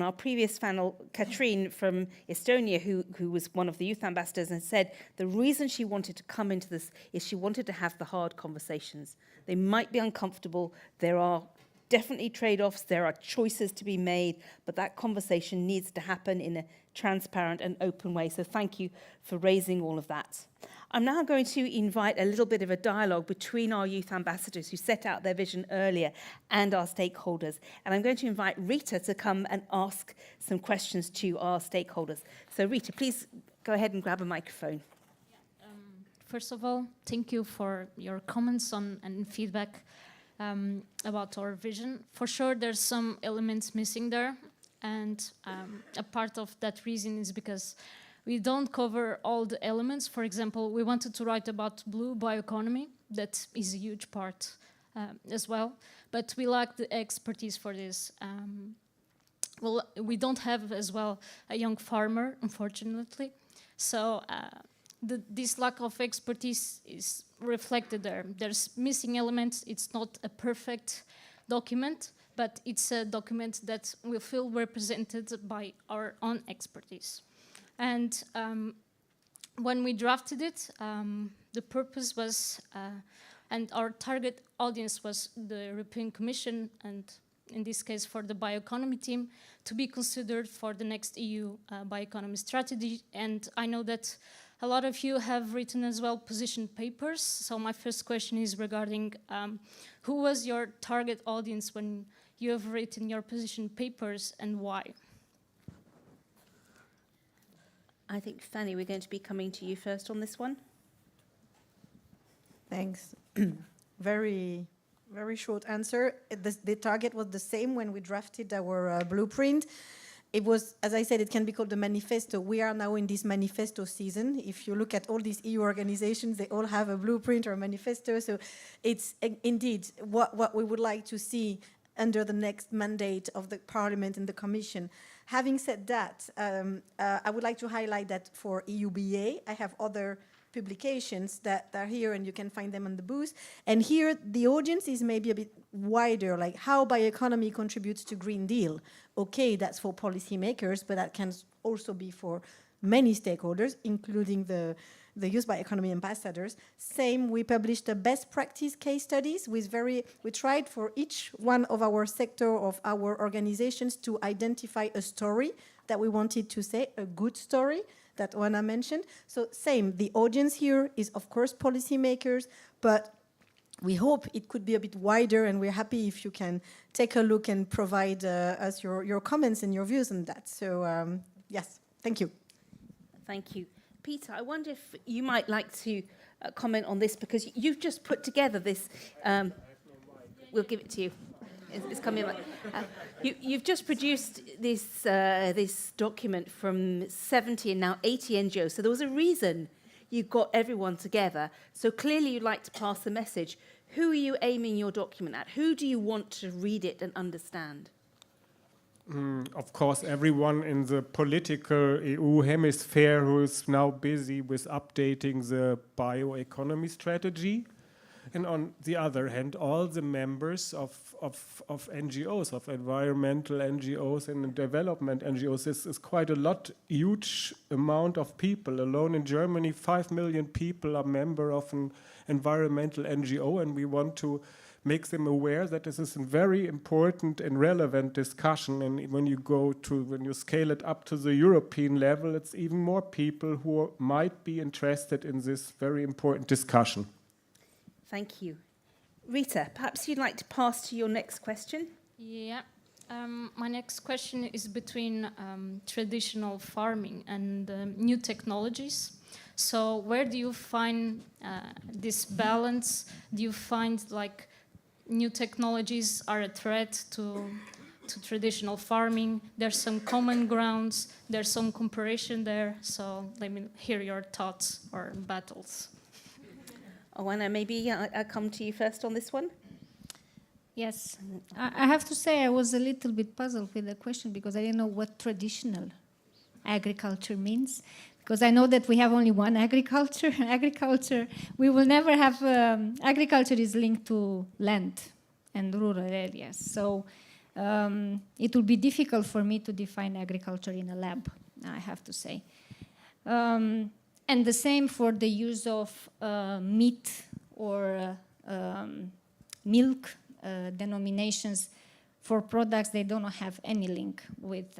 our previous panel, Katrine from Estonia, who was one of the youth ambassadors, and said the reason she wanted to come into this is she wanted to have the hard conversations. They might be uncomfortable, there are definitely trade-offs, there are choices to be made, but that conversation needs to happen in a transparent and open way. So thank you for raising all of that. I'm now going to invite a little bit of a dialogue between our youth ambassadors who set out their vision earlier and our stakeholders. And I'm going to invite Rita to come and ask some questions to our stakeholders. So Rita, please go ahead and grab a microphone. First of all, thank you for your comments and feedback about our vision. For sure, there's some elements missing there. And a part of that reason is because we don't cover all the elements. For example, we wanted to write about blue bioeconomy. That is a huge part as well. But we lack the expertise for this. Well, we don't have as well a young farmer, unfortunately. So this lack of expertise is reflected there. There's missing elements. It's not a perfect document, but it's a document that will feel represented by our own expertise. And when we drafted it, the purpose was, and our target audience was the European Commission, and in this case for the bioeconomy team, to be considered for the next EU bioeconomy strategy. And I know that a lot of you have written as well position papers. So my first question is regarding who was your target audience when you have written your position papers and why? I think, Fanny, we're going to be coming to you first on this one. Thanks. Very short answer. The target was the same when we drafted our blueprint. It was, as I said, it can be called the manifesto. We are now in this manifesto season. If you look at all these EU organizations, they all have a blueprint or a manifesto. So it's indeed what we would like to see under the next mandate of the Parliament and the Commission. Having said that, I would like to highlight that for EUBA, I have other publications that are here, and you can find them on the booth. And here, the audience is maybe a bit wider, like how bioeconomy contributes to Green Deal. Okay, that's for policymakers, but that can also be for many stakeholders, including the Youth Bioeconomy ambassadors. Same, we published the best practice case studies with we tried for each one of our sector of our organizations to identify a story that we wanted to say, a good story, that Oana mentioned. So same, the audience here is of course policymakers, but we hope it could be a bit wider, and we're happy if you can take a look and provide us your comments and your views on that. So yes, thank you. Thank you. Peter, I wonder if you might like to comment on this, because you've just put together this, we'll give it to you. It's coming. You've just produced this this document from 70 and now 80 NGOs. So there was a reason you got everyone together. So clearly you'd like to pass the message. Who are you aiming your document at? Who do you want to read it and understand? Of course, everyone in the political EU hemisphere who is now busy with updating the bioeconomy strategy. And on the other hand, all the members of NGOs, of environmental NGOs and development NGOs, this is quite a lot, huge amount of people. Alone in Germany, 5 million people are member of an environmental NGO, and we want to make them aware that this is a very important and relevant discussion. And when you scale it up to the European level, it's even more people who might be interested in this very important discussion. Thank you. Rita, perhaps you'd like to pass to your next question? Yeah. My next question is between traditional farming and new technologies. So where do you find this balance? Do you find like new technologies are a threat to traditional farming? There's some common grounds, there's some comparison there. So let me hear your thoughts or battles. Oana, maybe I'll come to you first on this one. Yes, I have to say I was a little bit puzzled with the question because I didn't know what traditional agriculture means. Because I know that we have only one agriculture. We will never have, agriculture is linked to land and rural areas. So it will be difficult for me to define agriculture in a lab, I have to say. And the same for the use of meat or milk denominations for products. They don't have any link with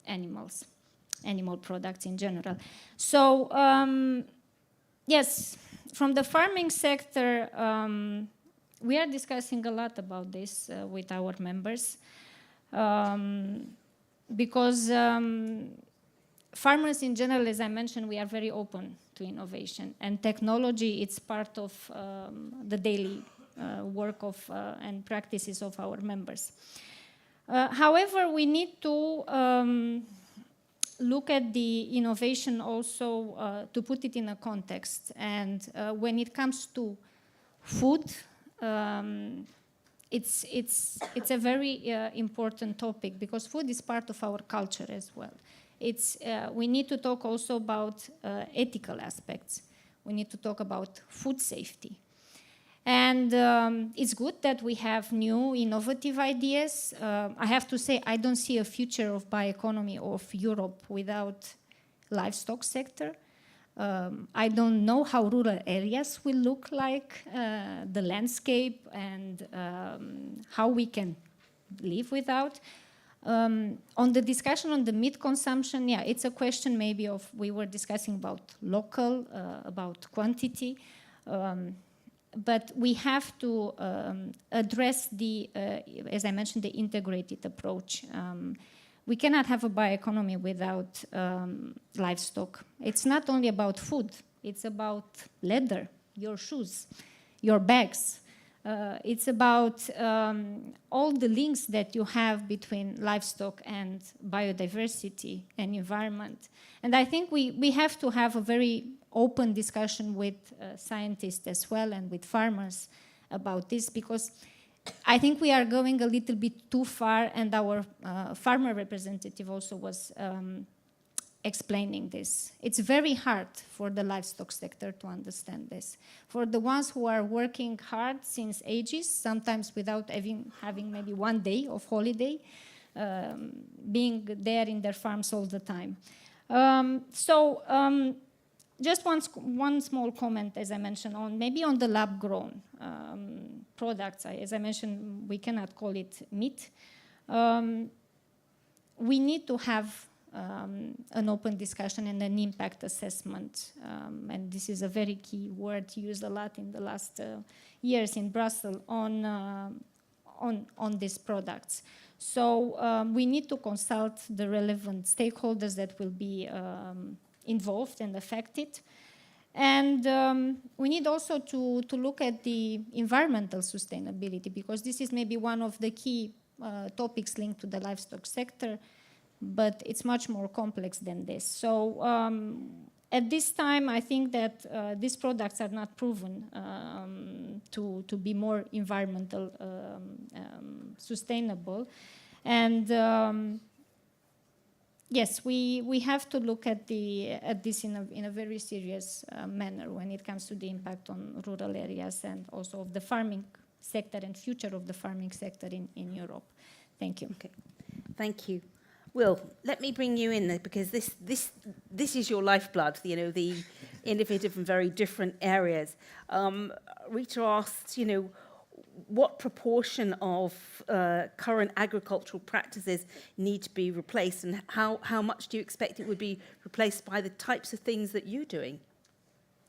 animal products in general. So yes, from the farming sector, we are discussing a lot about this with our members because farmers in general, as I mentioned, we are very open to innovation, and technology, it's part of the daily work of and practices of our members. However, we need to look at the innovation also to put it in a context. And when it comes to food, it's a very important topic because food is part of our culture as well. We need to talk also about ethical aspects. We need to talk about food safety. And it's good that we have new innovative ideas. I have to say, I don't see a future of bioeconomy of Europe without livestock sector. I don't know how rural areas will look like, the landscape, and how we can live without. On the discussion on the meat consumption, yeah, it's a question maybe of, we were discussing about local, about quantity. but we have to address the, as I mentioned, the integrated approach. We cannot have a bioeconomy without livestock. It's not only about food, it's about leather, your shoes, your bags. It's about all the links that you have between livestock and biodiversity and environment. And I think we have to have a very open discussion with scientists as well and with farmers about this, because I think we are going a little bit too far, and our farmer representative also was explaining this. It's very hard for the livestock sector to understand this. For the ones who are working hard since ages, sometimes without having maybe one day of holiday, being there in their farms all the time. Just one small comment, as I mentioned, on the lab-grown products. As I mentioned, we cannot call it meat. We need to have an open discussion and an impact assessment. And this is a very key word used a lot in the last years in Brussels on these products. So we need to consult the relevant stakeholders that will be involved and affected. And we need also to look at the environmental sustainability, because this is maybe one of the key topics linked to the livestock sector, but it's much more complex than this. So at this time, I think that these products are not proven to be more environmental sustainable. And yes, we have to look at this in a very serious manner when it comes to the impact on rural areas and also of the farming sector and future of the farming sector in Europe. Thank you. Okay, thank you. Will, let me bring you in there, because this is your lifeblood, you know, the innovative and very different areas. Rita asked, you know, what proportion of current agricultural practices need to be replaced, and how much do you expect it would be replaced by the types of things that you're doing?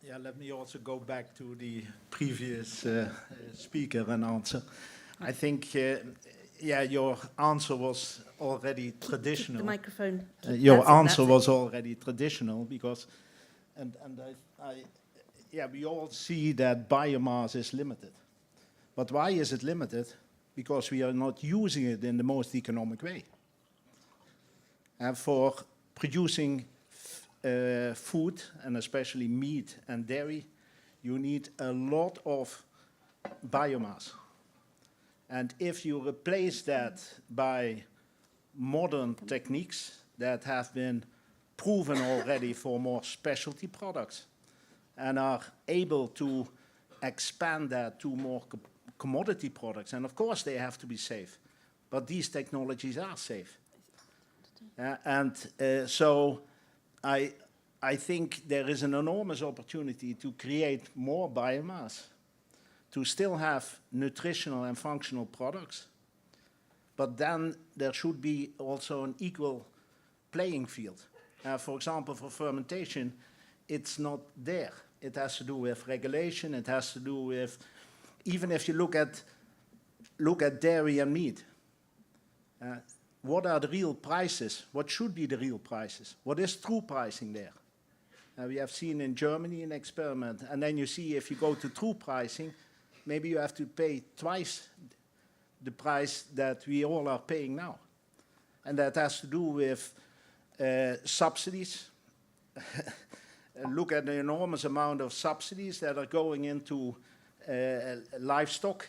Yeah, let me also go back to the previous speaker and answer. I think, yeah, your answer was already traditional. Keep the microphone. Your answer was already traditional, because, yeah, we all see that biomass is limited. But why is it limited? Because we are not using it in the most economic way. And for producing food, and especially meat and dairy, you need a lot of biomass. And if you replace that by modern techniques that have been proven already for more specialty products and are able to expand that to more commodity products, and of course they have to be safe, but these technologies are safe. So I think there is an enormous opportunity to create more biomass, to still have nutritional and functional products, but then there should be also an equal playing field. For example, for fermentation, it's not there. It has to do with regulation, it has to do with, even if you look at dairy and meat, what are the real prices? What should be the real prices? What is true pricing there? We have seen in Germany an experiment, and then you see if you go to true pricing, maybe you have to pay twice the price that we all are paying now. And that has to do with subsidies. Look at the enormous amount of subsidies that are going into livestock.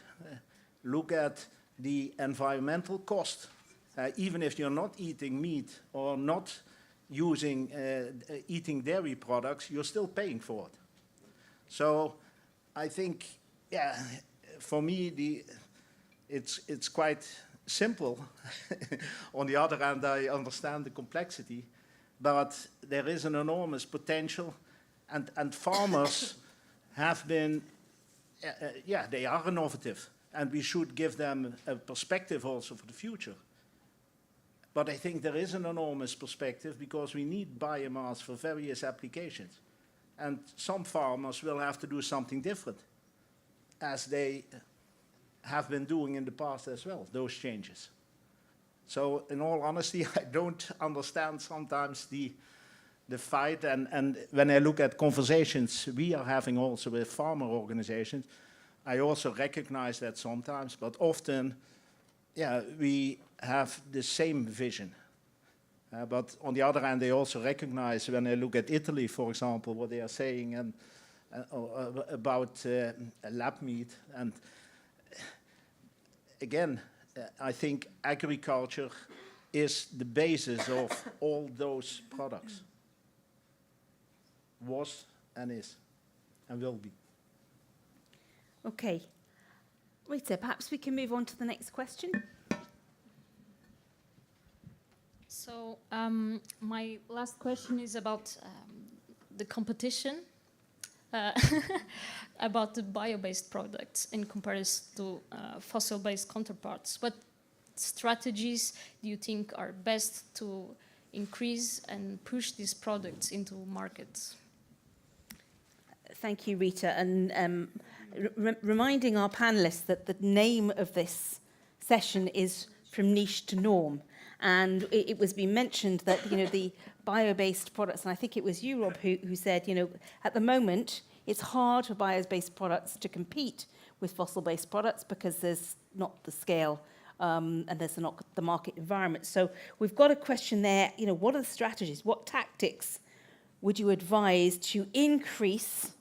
Look at the environmental cost. Even if you're not eating meat or not using eating dairy products, you're still paying for it. So I think, yeah, for me, it's quite simple. On the other hand, I understand the complexity, but there is an enormous potential, and farmers have been, yeah, they are innovative, and we should give them a perspective also for the future. But I think there is an enormous perspective, because we need biomass for various applications. And some farmers will have to do something different. as they have been doing in the past as well, those changes. So in all honesty, I don't understand sometimes the fight, and when I look at conversations we are having also with farmer organizations, I also recognize that sometimes, but often, yeah, we have the same vision. But on the other hand, they also recognize, when I look at Italy, for example, what they are saying and about lab meat. And again, I think agriculture is the basis of all those products. Was and is and will be. Okay. Rita, perhaps we can move on to the next question. So my last question is about the competition, about the bio-based products in comparison to fossil-based counterparts. What strategies do you think are best to increase and push these products into markets? Thank you, Rita. And reminding our panelists that the name of this session is From Niche to Norm. And it was being mentioned that, the bio-based products, and I think it was you, Rob, who said, at the moment, it's hard for bio-based products to compete with fossil-based products because there's not the scale and there's not the market environment. So we've got a question there, what are the strategies? What tactics would you advise to increase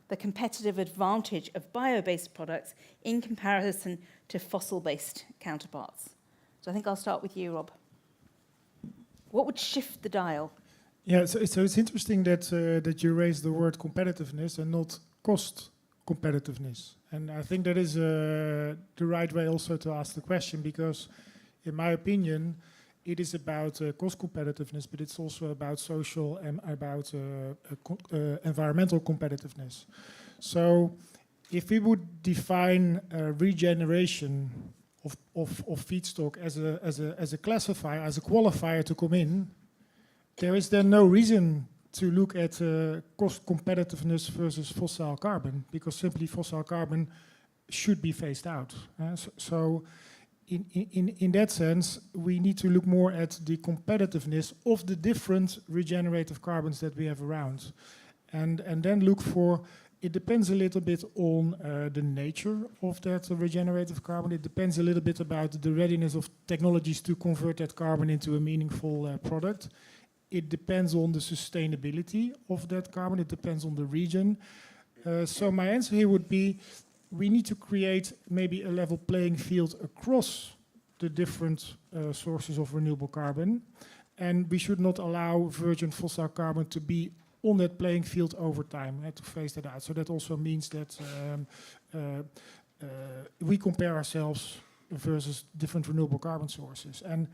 the competitive advantage of bio-based products in comparison to fossil-based counterparts? So I think I'll start with you, Rob. What would shift the dial? Yeah, so it's interesting that you raised the word competitiveness and not cost competitiveness. And I think that is the right way also to ask the question, because in my opinion, it is about cost competitiveness, but it's also about social and about environmental competitiveness. So if we would define regeneration of feedstock as a classifier, as a qualifier to come in, there is then no reason to look at cost competitiveness versus fossil carbon, because simply fossil carbon should be phased out. So in that sense, we need to look more at the competitiveness of the different regenerative carbons that we have around. And then look for, it depends a little bit on the nature of that regenerative carbon. It depends a little bit about the readiness of technologies to convert that carbon into a meaningful product. It depends on the sustainability of that carbon. It depends on the region. So my answer here would be, we need to create maybe a level playing field across the different sources of renewable carbon. And we should not allow virgin fossil carbon to be on that playing field over time, to phase that out. So that also means that we compare ourselves versus different renewable carbon sources. And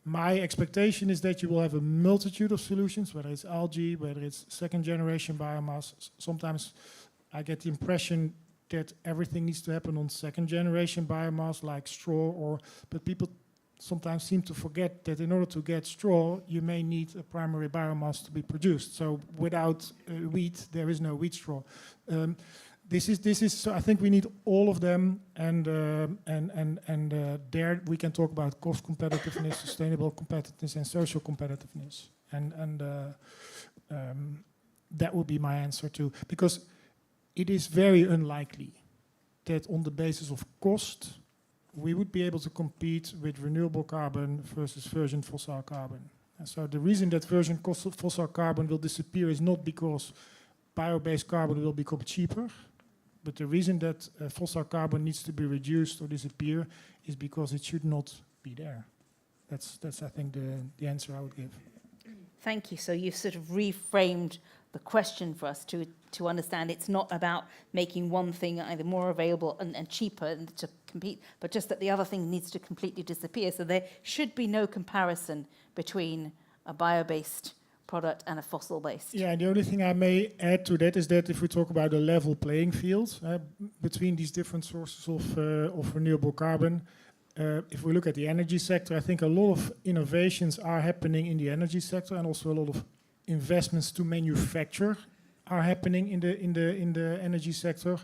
my expectation is that you will have a multitude of solutions, whether it's algae, whether it's second generation biomass. Sometimes I get the impression that everything needs to happen on second generation biomass, like straw, but people sometimes seem to forget that in order to get straw, you may need a primary biomass to be produced. So without wheat, there is no wheat straw. This is. So I think we need all of them, and there we can talk about cost competitiveness, sustainable competitiveness, and social competitiveness, and that would be my answer too, because it is very unlikely that on the basis of cost we would be able to compete with renewable carbon versus virgin fossil carbon. And so the reason that virgin fossil carbon will disappear is not because bio-based carbon will become cheaper, but the reason that fossil carbon needs to be reduced or disappear is because it should not be there. That's I think the answer I would give. Thank you. So you've sort of reframed the question for us to understand it's not about making one thing either more available and cheaper and to compete, but just that the other thing needs to completely disappear. So there should be no comparison between a bio-based product and a fossil-based. Yeah, and the only thing I may add to that is that if we talk about a level playing field between these different sources of renewable carbon, if we look at the energy sector, I think a lot of innovations are happening in the energy sector, and also a lot of investments to manufacture are happening in the energy sector.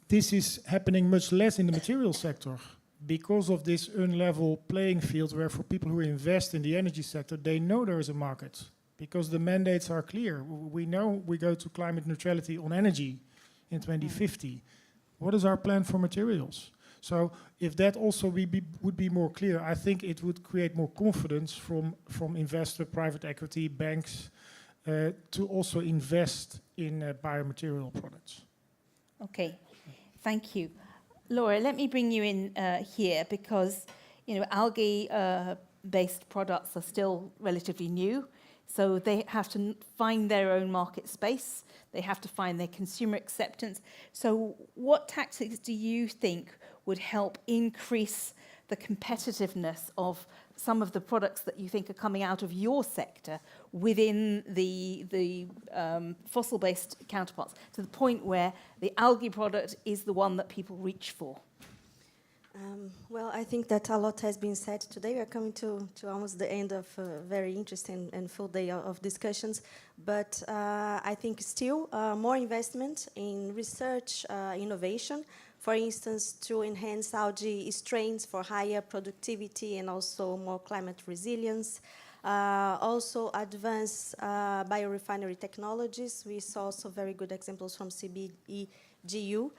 This is happening much less in the material sector because of this unlevel playing field where for people who invest in the energy sector, they know there is a market because the mandates are clear. We know we go to climate neutrality on energy in 2050. What is our plan for materials? So if that also would be more clear, I think it would create more confidence from investor, private equity, banks, to also invest in biomaterial products. Okay, thank you. Laura, let me bring you in here because, algae-based products are still relatively new. So they have to find their own market space. They have to find their consumer acceptance. So what tactics do you think would help increase the competitiveness of some of the products that you think are coming out of your sector within the fossil-based counterparts, to the point where the algae product is the one that people reach for? Well, I think that a lot has been said today. We are coming to almost the end of a very interesting and full day of discussions. But I think still more investment in research, innovation, for instance, to enhance algae strains for higher productivity and also more climate resilience. Also advance biorefinery technologies. We saw also very good examples from CBEGU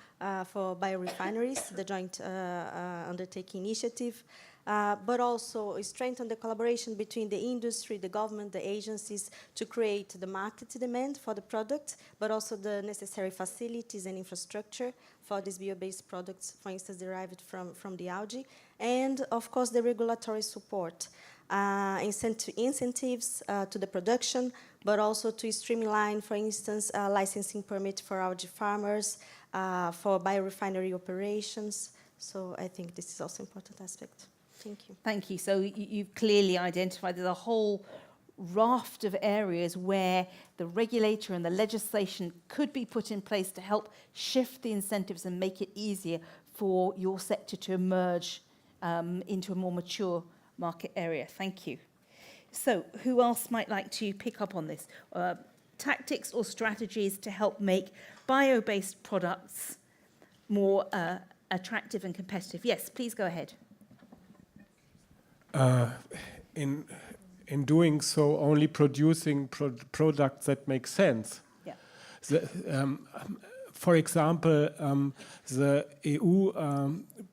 for biorefineries, the joint undertaking initiative, but also strengthen the collaboration between the industry, the government, the agencies to create the market demand for the product, but also the necessary facilities and infrastructure for these bio-based products, for instance, derived from the algae, and of course the regulatory support. Incentives to the production, but also to streamline, for instance, licensing permit for algae farmers, for biorefinery operations. So I think this is also an important aspect. Thank you. Thank you. So you've clearly identified there's a whole raft of areas where the regulator and the legislation could be put in place to help shift the incentives and make it easier for your sector to emerge into a more mature market area. Thank you. So who else might like to pick up on this? Tactics or strategies to help make bio-based products more attractive and competitive? Yes, please go ahead. In doing so, only producing products that make sense. Yeah. For example, the EU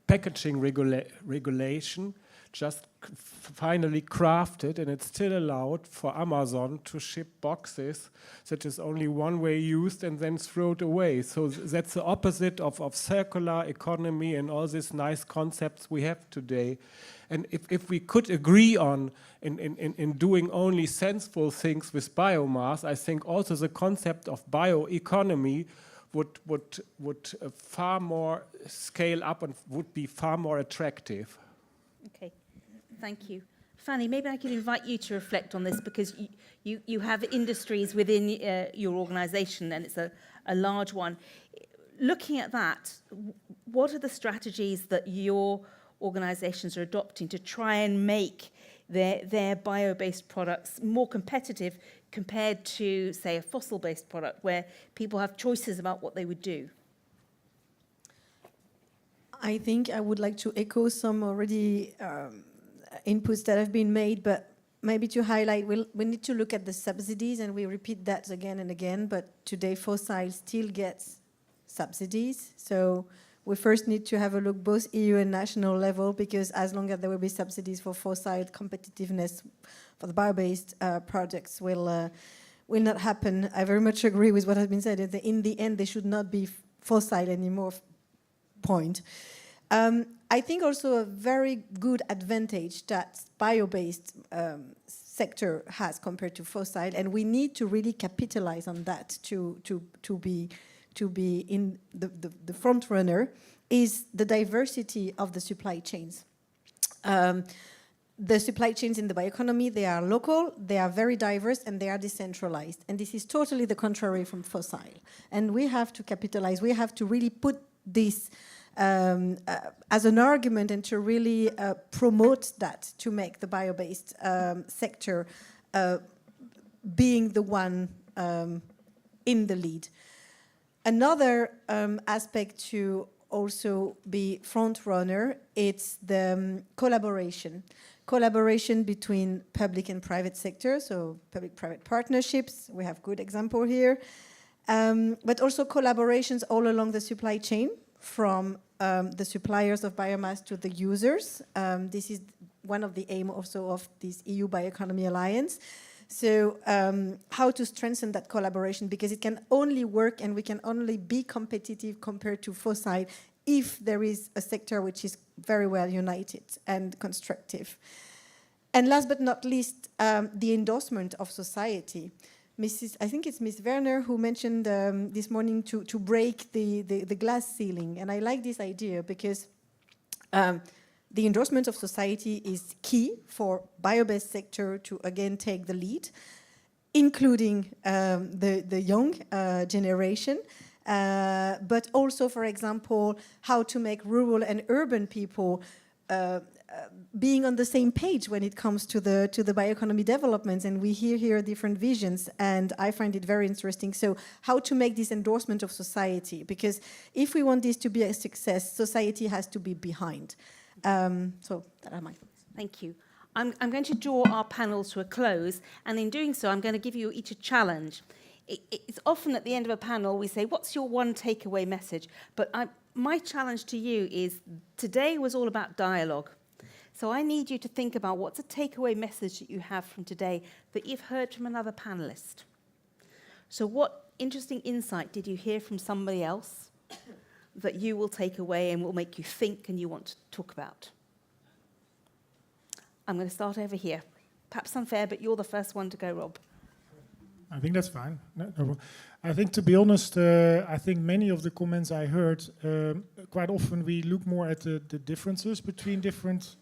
packaging regulation just finally crafted, and it's still allowed for Amazon to ship boxes that is only one way used and then thrown away. So that's the opposite of circular economy and all these nice concepts we have today. And if we could agree on in doing only sensible things with biomass, I think also the concept of bioeconomy would far more scale up and would be far more attractive. Okay, thank you. Fanny, maybe I could invite you to reflect on this because you have industries within your organisation and it's a large one. Looking at that, what are the strategies that your organisations are adopting to try and make their bio-based products more competitive compared to, say, a fossil-based product where people have choices about what they would do? I think I would like to echo some already inputs that have been made, but maybe to highlight, we need to look at the subsidies, and we repeat that again and again, but today fossil still gets subsidies. So we first need to have a look both EU and national level, because as long as there will be subsidies for fossil, competitiveness for the bio-based projects will not happen. I very much agree with what has been said. In the end, they should not be fossil anymore. Point. I think also a very good advantage that bio-based sector has compared to fossil, and we need to really capitalize on that to be in the front runner, is the diversity of the supply chains. The supply chains in the bioeconomy, they are local, they are very diverse, and they are decentralized. And this is totally the contrary from fossil. And we have to capitalize, we have to really put this as an argument and to really promote that, to make the bio-based sector being the one in the lead. Another aspect to also be front runner, it's the collaboration. Collaboration between public and private sector, so public-private partnerships, we have good example here. But also collaborations all along the supply chain, from the suppliers of biomass to the users. This is one of the aim also of this EU Bioeconomy Alliance. So how to strengthen that collaboration, because it can only work and we can only be competitive compared to fossil if there is a sector which is very well united and constructive. And last but not least, the endorsement of society. I think it's Ms. Werner who mentioned this morning to break the glass ceiling. And I like this idea because the endorsement of society is key for bio-based sector to again take the lead, including the young generation, but also, for example, how to make rural and urban people being on the same page when it comes to the bioeconomy developments. And we hear here different visions, and I find it very interesting. So how to make this endorsement of society, because if we want this to be a success, society has to be behind. So that are my thoughts. Thank you. I'm going to draw our panels to a close, and in doing so, I'm going to give you each a challenge. It's often at the end of a panel we say, what's your one takeaway message? But my challenge to you is, today was all about dialogue. So I need you to think about what's a takeaway message that you have from today that you've heard from another panelist. So what interesting insight did you hear from somebody else that you will take away and will make you think and you want to talk about? I'm going to start over here. Perhaps unfair, but you're the first one to go, Rob. I think that's fine. No. I think, to be honest, I think many of the comments I heard, quite often we look more at the differences between different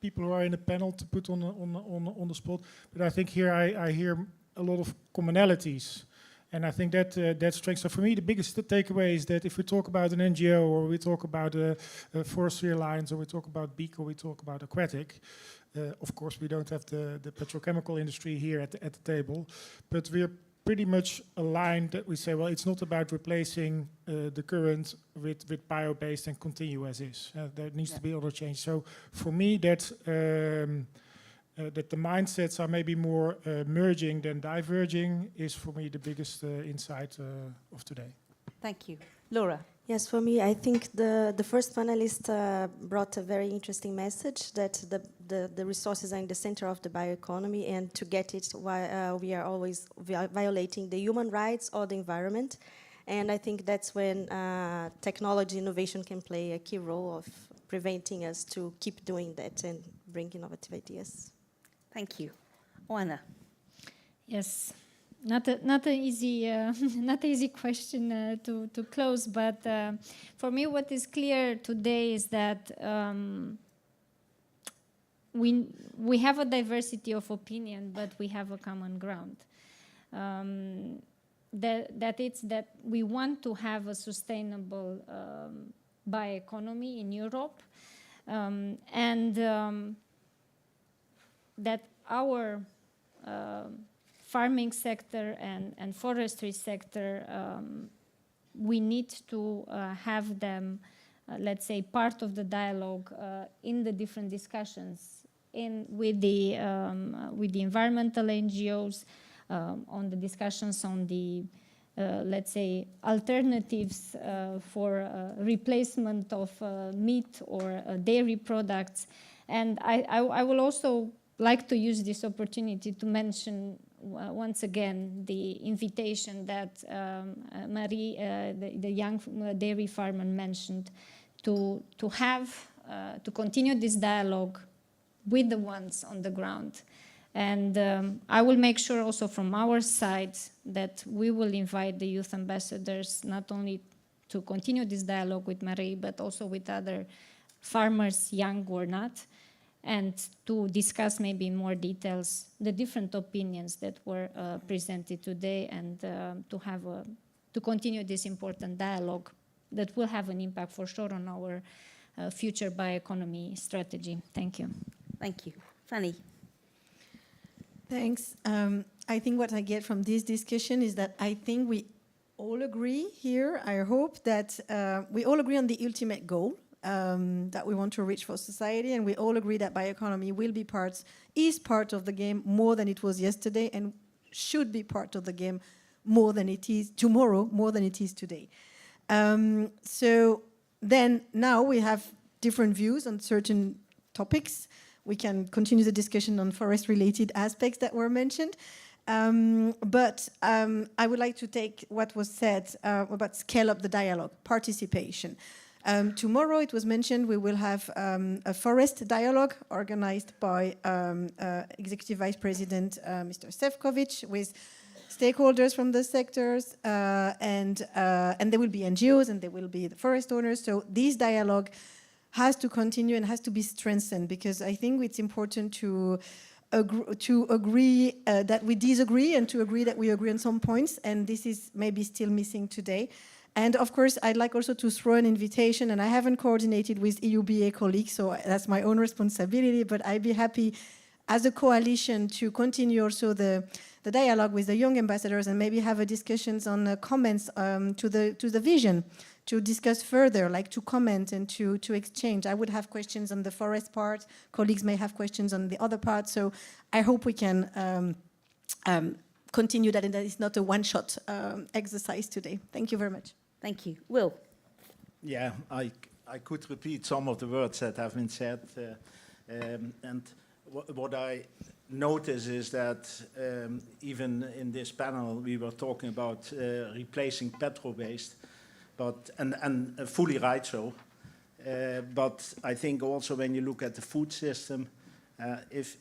people who are in a panel to put on the spot. But I think here I hear a lot of commonalities. And I think that strength. So for me, the biggest takeaway is that if we talk about an NGO, or we talk about a forestry alliance, or we talk about BEAC, or we talk about aquatic, of course we don't have the petrochemical industry here at the table, but we are pretty much aligned that we say, well, it's not about replacing the current with bio-based and continue as is. There needs to be other change. So for me, that the mindsets are maybe more merging than diverging is for me the biggest insight of today. Thank you. Laura. Yes, for me, I think the first panelist brought a very interesting message that the resources are in the center of the bioeconomy, and to get it, we are always violating the human rights or the environment. And I think that's when technology innovation can play a key role of preventing us to keep doing that and bring innovative ideas. Thank you. Oana. Yes. Not an easy question to close, but for me, what is clear today is that we have a diversity of opinion, but we have a common ground. That we want to have a sustainable bioeconomy in Europe, and that our farming sector and forestry sector, we need to have them, let's say, part of the dialogue in the different discussions with the environmental NGOs, on the discussions on the, let's say, alternatives for replacement of meat or dairy products. And I will also like to use this opportunity to mention once again the invitation that Marie, the young dairy farmer, mentioned to continue this dialogue with the ones on the ground. And I will make sure also from our side that we will invite the youth ambassadors not only to continue this dialogue with Marie, but also with other farmers, young or not, and to discuss maybe in more details the different opinions that were presented today, and to continue this important dialogue that will have an impact for sure on our future bioeconomy strategy. Thank you. Thank you. Fanny. Thanks. I think what I get from this discussion is that I think we all agree here, I hope, that we all agree on the ultimate goal that we want to reach for society, and we all agree that bioeconomy is part of the game more than it was yesterday, and should be part of the game more than it is tomorrow, more than it is today. So then now we have different views on certain topics. We can continue the discussion on forest-related aspects that were mentioned. But I would like to take what was said about scale up the dialogue, participation. Tomorrow, it was mentioned, we will have a forest dialogue organized by Executive Vice President Mr. Sefcovic with stakeholders from the sectors, and there will be NGOs and there will be the forest owners. So this dialogue has to continue and has to be strengthened, because I think it's important to agree that we disagree and to agree that we agree on some points, and this is maybe still missing today. And of course, I'd like also to throw an invitation, and I haven't coordinated with EUBA colleagues, so that's my own responsibility, but I'd be happy as a coalition to continue also the dialogue with the young ambassadors and maybe have a discussions on comments to the vision, to discuss further, like to comment and to exchange. I would have questions on the forest part, colleagues may have questions on the other part, so I hope we can continue that, and that it's not a one-shot exercise today. Thank you very much. Thank you. Will? Yeah, I could repeat some of the words that have been said. And what I notice is that even in this panel, we were talking about replacing petrol-based, and fully right so. But I think also when you look at the food system, if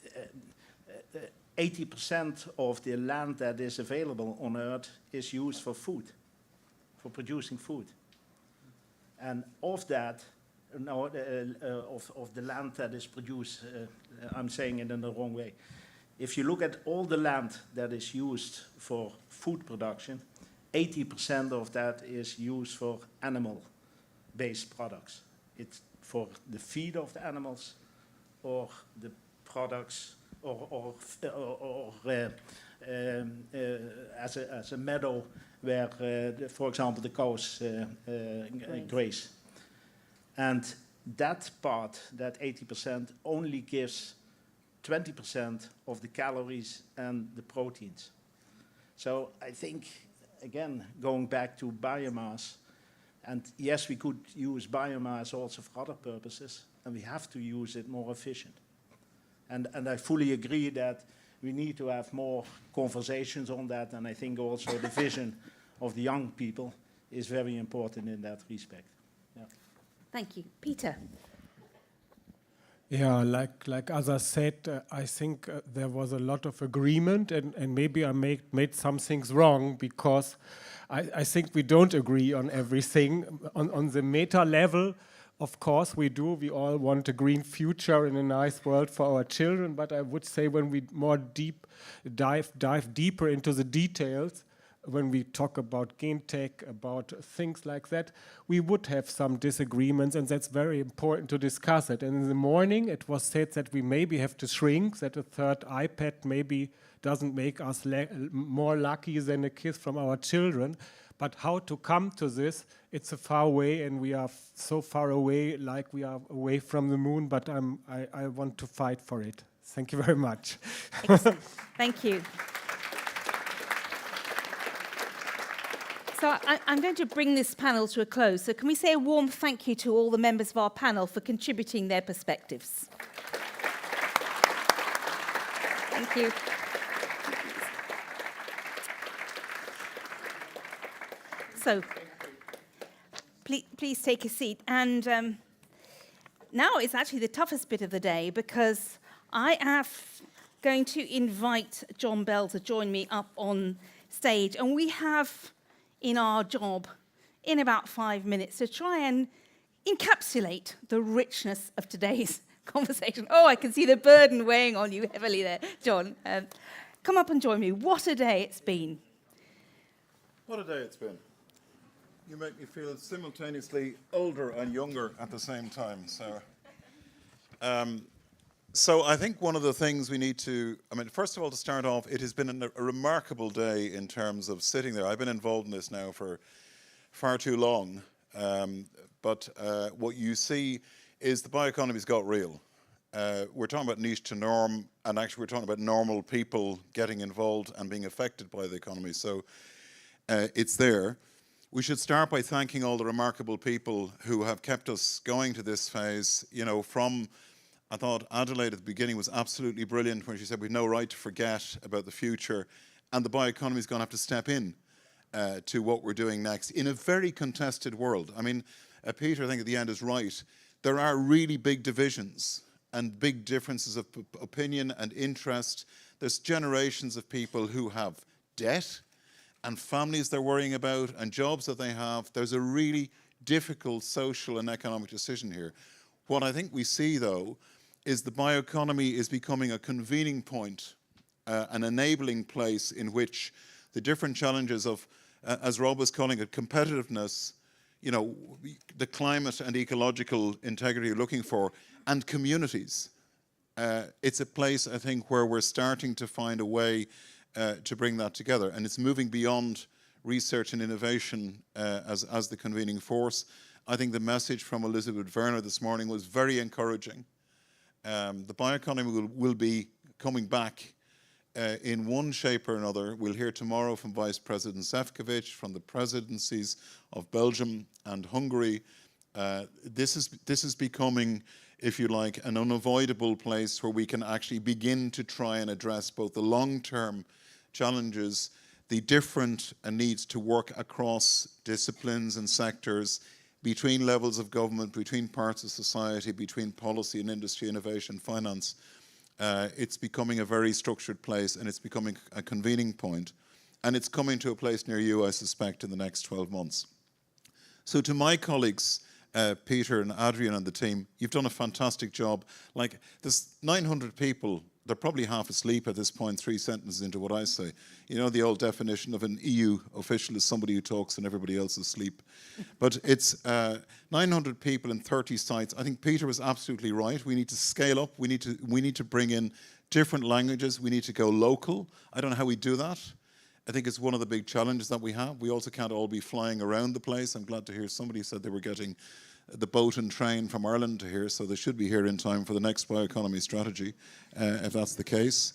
80% of the land that is available on Earth is used for food, for producing food. And of that, of the land that is produced, I'm saying it in the wrong way. If you look at all the land that is used for food production, 80% of that is used for animal-based products. It's for the feed of the animals, or the products, or as a meadow where, for example, the cows graze. And that part, that 80%, only gives 20% of the calories and the proteins. So I think, again, going back to biomass, and yes, we could use biomass also for other purposes, and we have to use it more efficient. And I fully agree that we need to have more conversations on that, and I think also the vision of the young people is very important in that respect. Yeah. Thank you. Peter? Yeah, like others said, I think there was a lot of agreement, and maybe I made some things wrong, because I think we don't agree on everything. On the meta level, of course we do. We all want a green future and a nice world for our children, but I would say when we more dive deeper into the details, when we talk about gene tech, about things like that, we would have some disagreements, and that's very important to discuss it. And in the morning, it was said that we maybe have to shrink, that a third iPad maybe doesn't make us more lucky than a kiss from our children. But how to come to this, it's a far way, and we are so far away, like we are away from the moon, but I want to fight for it. Thank you very much. Excellent. Thank you. So I'm going to bring this panel to a close. So can we say a warm thank you to all the members of our panel for contributing their perspectives? Thank you. So please take a seat. And now is actually the toughest bit of the day, because I am going to invite John Bell to join me up on stage. And we have in our job, in about 5 minutes, to try and encapsulate the richness of today's conversation. Oh, I can see the burden weighing on you heavily there, John. Come up and join me. What a day it's been. What a day it's been. You make me feel simultaneously older and younger at the same time. So So I think one of the things we need to, first of all, to start off, it has been a remarkable day in terms of sitting there. I've been involved in this now for far too long, but what you see is the bioeconomy's got real. We're talking about niche to norm, and actually we're talking about normal people getting involved and being affected by the economy. So it's there. We should start by thanking all the remarkable people who have kept us going to this phase, you know, from, I thought Adelaide at the beginning was absolutely brilliant when she said we've no right to forget about the future, and the bioeconomy is going to have to step in to what we're doing next in a very contested world. I mean, Peter, I think at the end is right. There are really big divisions and big differences of opinion and interest. There's generations of people who have debt and families they're worrying about and jobs that they have. There's a really difficult social and economic decision here. What I think we see, though, is the bioeconomy is becoming a convening point, an enabling place in which the different challenges of, as Rob was calling it, competitiveness, you know, the climate and ecological integrity you're looking for, and communities. It's a place, I think, where we're starting to find a way to bring that together. And it's moving beyond research and innovation as the convening force. I think the message from Elizabeth Werner this morning was very encouraging. The bioeconomy will be coming back in one shape or another. We'll hear tomorrow from Vice President Šefčovič, from the presidencies of Belgium and Hungary. This is becoming, if you like, an unavoidable place where we can actually begin to try and address both the long-term challenges, the different needs to work across disciplines and sectors, between levels of government, between parts of society, between policy and industry, innovation, finance. It's becoming a very structured place, and it's becoming a convening point. And it's coming to a place near you, I suspect, in the next 12 months. So to my colleagues, Peter and Adrian and the team, you've done a fantastic job. Like, there's 900 people, they're probably half asleep at this point, 3 sentences into what I say. You know, the old definition of an EU official is somebody who talks and everybody else is asleep. But it's 900 people in 30 sites. I think Peter was absolutely right. We need to scale up. We need to bring in different languages. We need to go local. I don't know how we do that. I think it's one of the big challenges that we have. We also can't all be flying around the place. I'm glad to hear somebody said they were getting the boat and train from Ireland to here, so they should be here in time for the next bioeconomy strategy, if that's the case.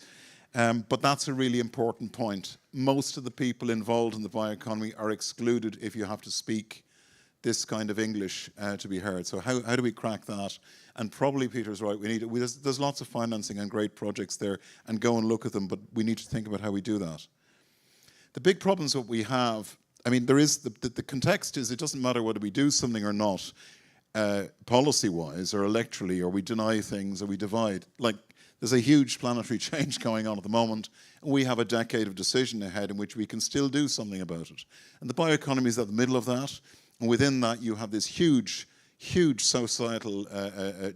But that's a really important point. Most of the people involved in the bioeconomy are excluded if you have to speak this kind of English to be heard. So how do we crack that? And probably Peter's right, there's lots of financing and great projects there, and go and look at them, but we need to think about how we do that. The big problems that we have, I mean, there is, the context is it doesn't matter whether we do something or not, policy-wise or electorally, or we deny things or we divide. Like, there's a huge planetary change going on at the moment, and we have a decade of decision ahead in which we can still do something about it. And the bioeconomy is at the middle of that, and within that you have this huge, huge societal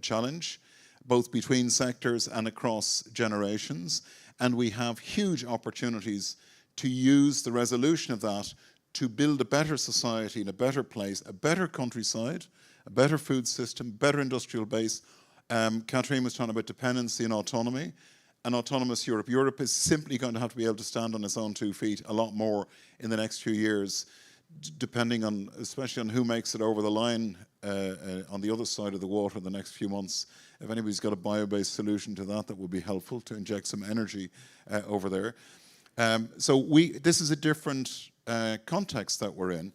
challenge, both between sectors and across generations, and we have huge opportunities to use the resolution of that to build a better society and a better place, a better countryside, a better food system, better industrial base. Catherine was talking about dependency and autonomy. An autonomous Europe. Europe is simply going to have to be able to stand on its own 2 feet a lot more in the next few years, depending on, especially on who makes it over the line on the other side of the water in the next few months. If anybody's got a bio-based solution to that, that would be helpful to inject some energy over there. So this is a different context that we're in.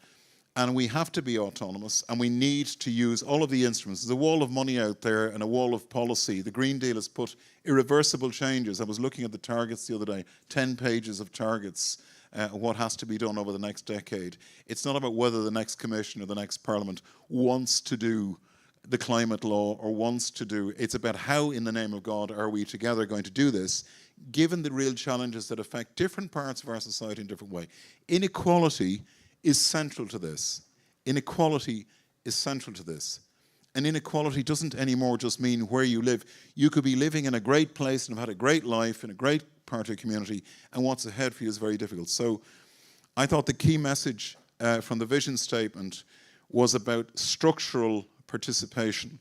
And we have to be autonomous, and we need to use all of the instruments. There's a wall of money out there and a wall of policy. The Green Deal has put irreversible changes. I was looking at the targets the other day, 10 pages of targets, what has to be done over the next decade. It's not about whether the next commission or the next parliament wants to do the climate law or wants to do, it's about how, in the name of God, are we together going to do this, given the real challenges that affect different parts of our society in a different way. Inequality is central to this. Inequality is central to this. And inequality doesn't anymore just mean where you live. You could be living in a great place and have had a great life in a great part of your community, and what's ahead for you is very difficult. So I thought the key message from the vision statement was about structural participation.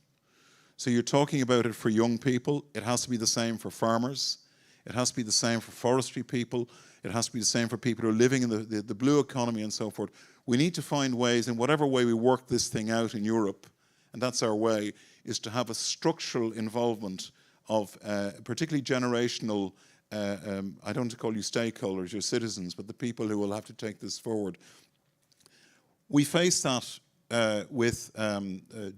So you're talking about it for young people. It has to be the same for farmers. It has to be the same for forestry people. It has to be the same for people who are living in the blue economy and so forth. We need to find ways, in whatever way we work this thing out in Europe, and that's our way, is to have a structural involvement of particularly generational, I don't want to call you stakeholders, you're citizens, but the people who will have to take this forward. We face that with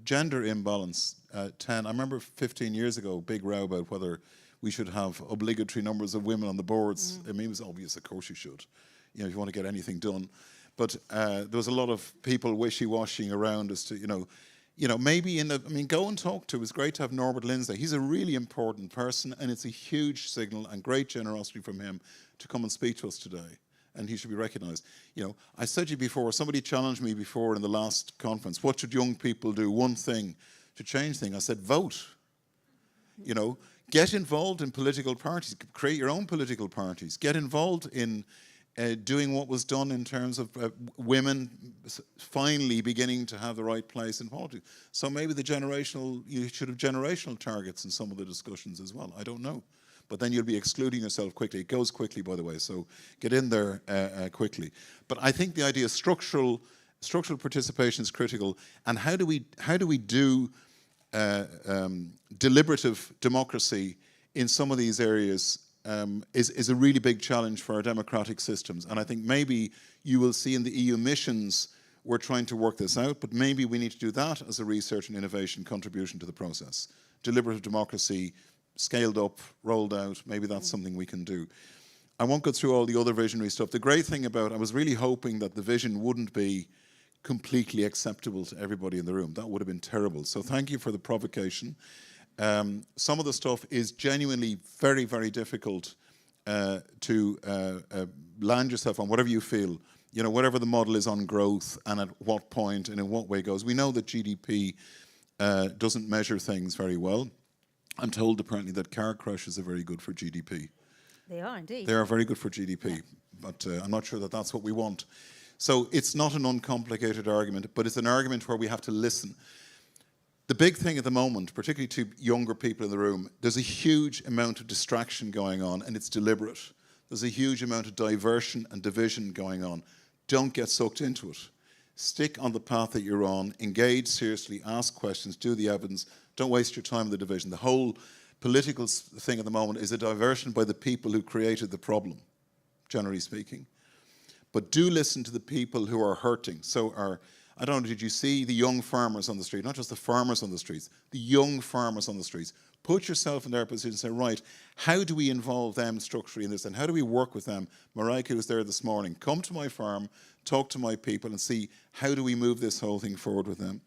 gender imbalance. I remember 15 years ago, big row about whether we should have obligatory numbers of women on the boards. I mean, it was obvious, of course you should, you know, if you want to get anything done. But there was a lot of people wishy-washing around as to, maybe go and talk to. It was great to have Norbert Lindsay. He's a really important person, and it's a huge signal and great generosity from him to come and speak to us today. And he should be recognised. I said to you before, somebody challenged me before in the last conference, what should young people do? One thing to change things. I said, vote. Get involved in political parties. Create your own political parties. Get involved in doing what was done in terms of women finally beginning to have the right place in politics. So maybe you should have generational targets in some of the discussions as well. I don't know. But then you'll be excluding yourself quickly. It goes quickly, by the way, so get in there quickly. But I think the idea of structural participation is critical. And how do we do deliberative democracy in some of these areas is a really big challenge for our democratic systems. And I think maybe you will see in the EU missions we're trying to work this out, but maybe we need to do that as a research and innovation contribution to the process. Deliberative democracy, scaled up, rolled out, maybe that's something we can do. I won't go through all the other visionary stuff. The great thing about, I was really hoping that the vision wouldn't be completely acceptable to everybody in the room. That would have been terrible. So thank you for the provocation. Some of the stuff is genuinely very, very difficult to land yourself on, whatever you feel, whatever the model is on growth and at what point and in what way it goes. We know that GDP doesn't measure things very well. I'm told apparently that car crashes are very good for GDP. They are indeed. They are very good for GDP, but I'm not sure that that's what we want. So it's not an uncomplicated argument, but it's an argument where we have to listen. The big thing at the moment, particularly to younger people in the room, there's a huge amount of distraction going on, and it's deliberate. There's a huge amount of diversion and division going on. Don't get sucked into it. Stick on the path that you're on, engage seriously, ask questions, do the evidence. Don't waste your time in the division. The whole political thing at the moment is a diversion by the people who created the problem, generally speaking. But do listen to the people who are hurting. I don't know, did you see the young farmers on the street? Not just the farmers on the streets, the young farmers on the streets. Put yourself in their position and say, right, how do we involve them structurally in this? And how do we work with them? Marika was there this morning. Come to my farm, talk to my people and see how do we move this whole thing forward with them.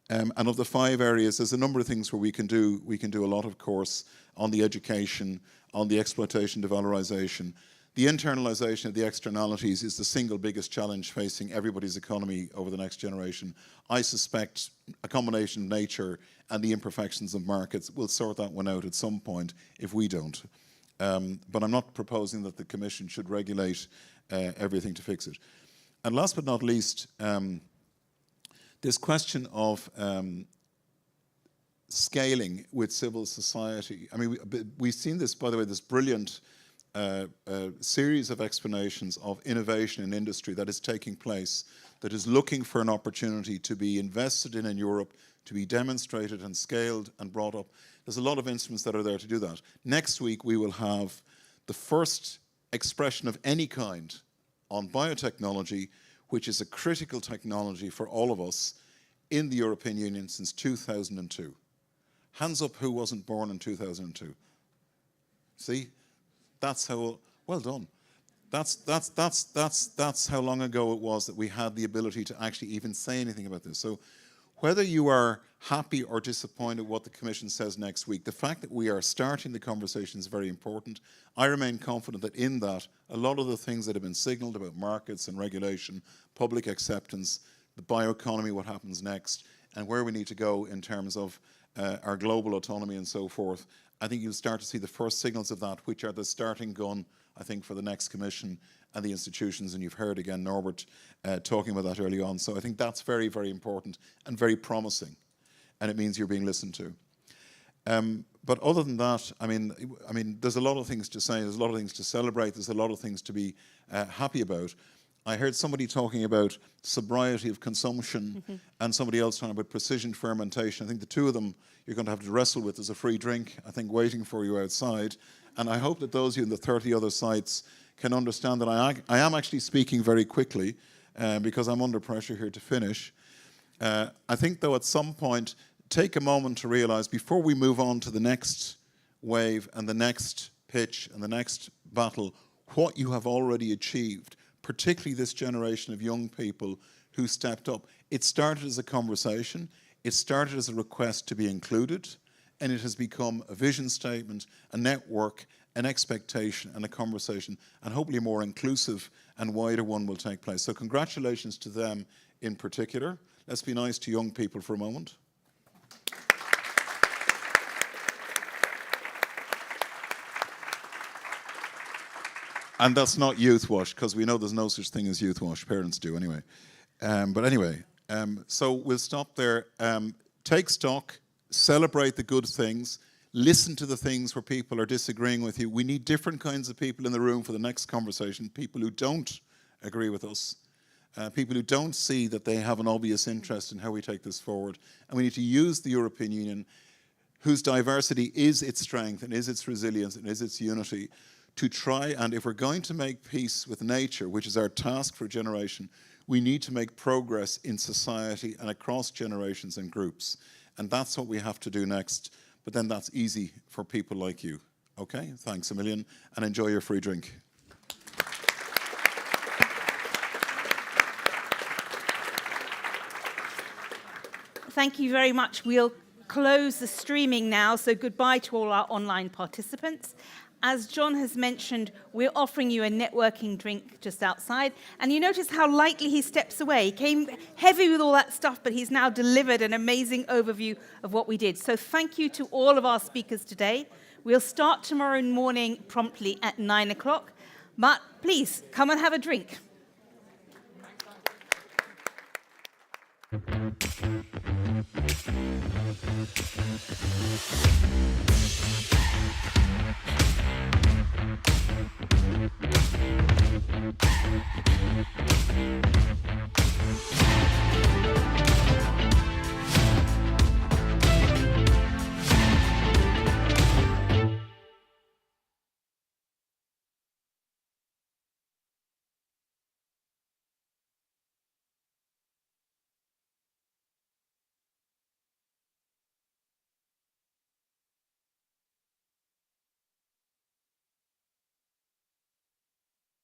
And of the 5 areas, there's a number of things where we can do a lot, of course, on the education, on the exploitation, devalorization. The internalization of the externalities is the single biggest challenge facing everybody's economy over the next generation. I suspect a combination of nature and the imperfections of markets will sort that one out at some point if we don't. But I'm not proposing that the Commission should regulate everything to fix it. And last but not least, this question of scaling with civil society. I mean, we've seen this, by the way, this brilliant series of explanations of innovation in industry that is taking place, that is looking for an opportunity to be invested in Europe, to be demonstrated and scaled and brought up. There's a lot of instruments that are there to do that. Next week, we will have the first expression of any kind on biotechnology, which is a critical technology for all of us in the European Union since 2002. Hands up who wasn't born in 2002. See? That's how, well done. That's how long ago it was that we had the ability to actually even say anything about this. So whether you are happy or disappointed what the Commission says next week, the fact that we are starting the conversation is very important. I remain confident that in that, a lot of the things that have been signalled about markets and regulation, public acceptance, the bioeconomy, what happens next, and where we need to go in terms of our global autonomy and so forth, I think you'll start to see the first signals of that, which are the starting gun, I think, for the next Commission and the institutions. And you've heard again Norbert talking about that early on. So I think that's very, very important and very promising. And it means you're being listened to. But other than that, I mean, there's a lot of things to say. There's a lot of things to celebrate. There's a lot of things to be happy about. I heard somebody talking about sobriety of consumption and somebody else talking about precision fermentation. I think the two of them you're going to have to wrestle with. There's a free drink, I think, waiting for you outside. And I hope that those of you in the 30 other sites can understand that I am actually speaking very quickly because I'm under pressure here to finish. I think, though, at some point, take a moment to realize before we move on to the next wave and the next pitch and the next battle, what you have already achieved, particularly this generation of young people who stepped up. It started as a conversation, it started as a request to be included, and it has become a vision statement, a network, an expectation and a conversation, and hopefully a more inclusive and wider one will take place. So congratulations to them in particular. Let's be nice to young people for a moment. And that's not youth wash, because we know there's no such thing as youth wash. Parents do anyway. So we'll stop there. Take stock, celebrate the good things, listen to the things where people are disagreeing with you. We need different kinds of people in the room for the next conversation, people who don't agree with us, people who don't see that they have an obvious interest in how we take this forward. And we need to use the European Union, whose diversity is its strength and is its resilience and is its unity, to try, and if we're going to make peace with nature, which is our task for a generation, we need to make progress in society and across generations and groups. And that's what we have to do next. But then that's easy for people like you. Okay, thanks a million, and enjoy your free drink. Thank you very much. We'll close the streaming now, so goodbye to all our online participants. As John has mentioned, we're offering you a networking drink just outside. And you notice how lightly he steps away. He came heavy with all that stuff, but he's now delivered an amazing overview of what we did. So thank you to all of our speakers today. We'll start tomorrow morning promptly at 9 o'clock. But please, come and have a drink.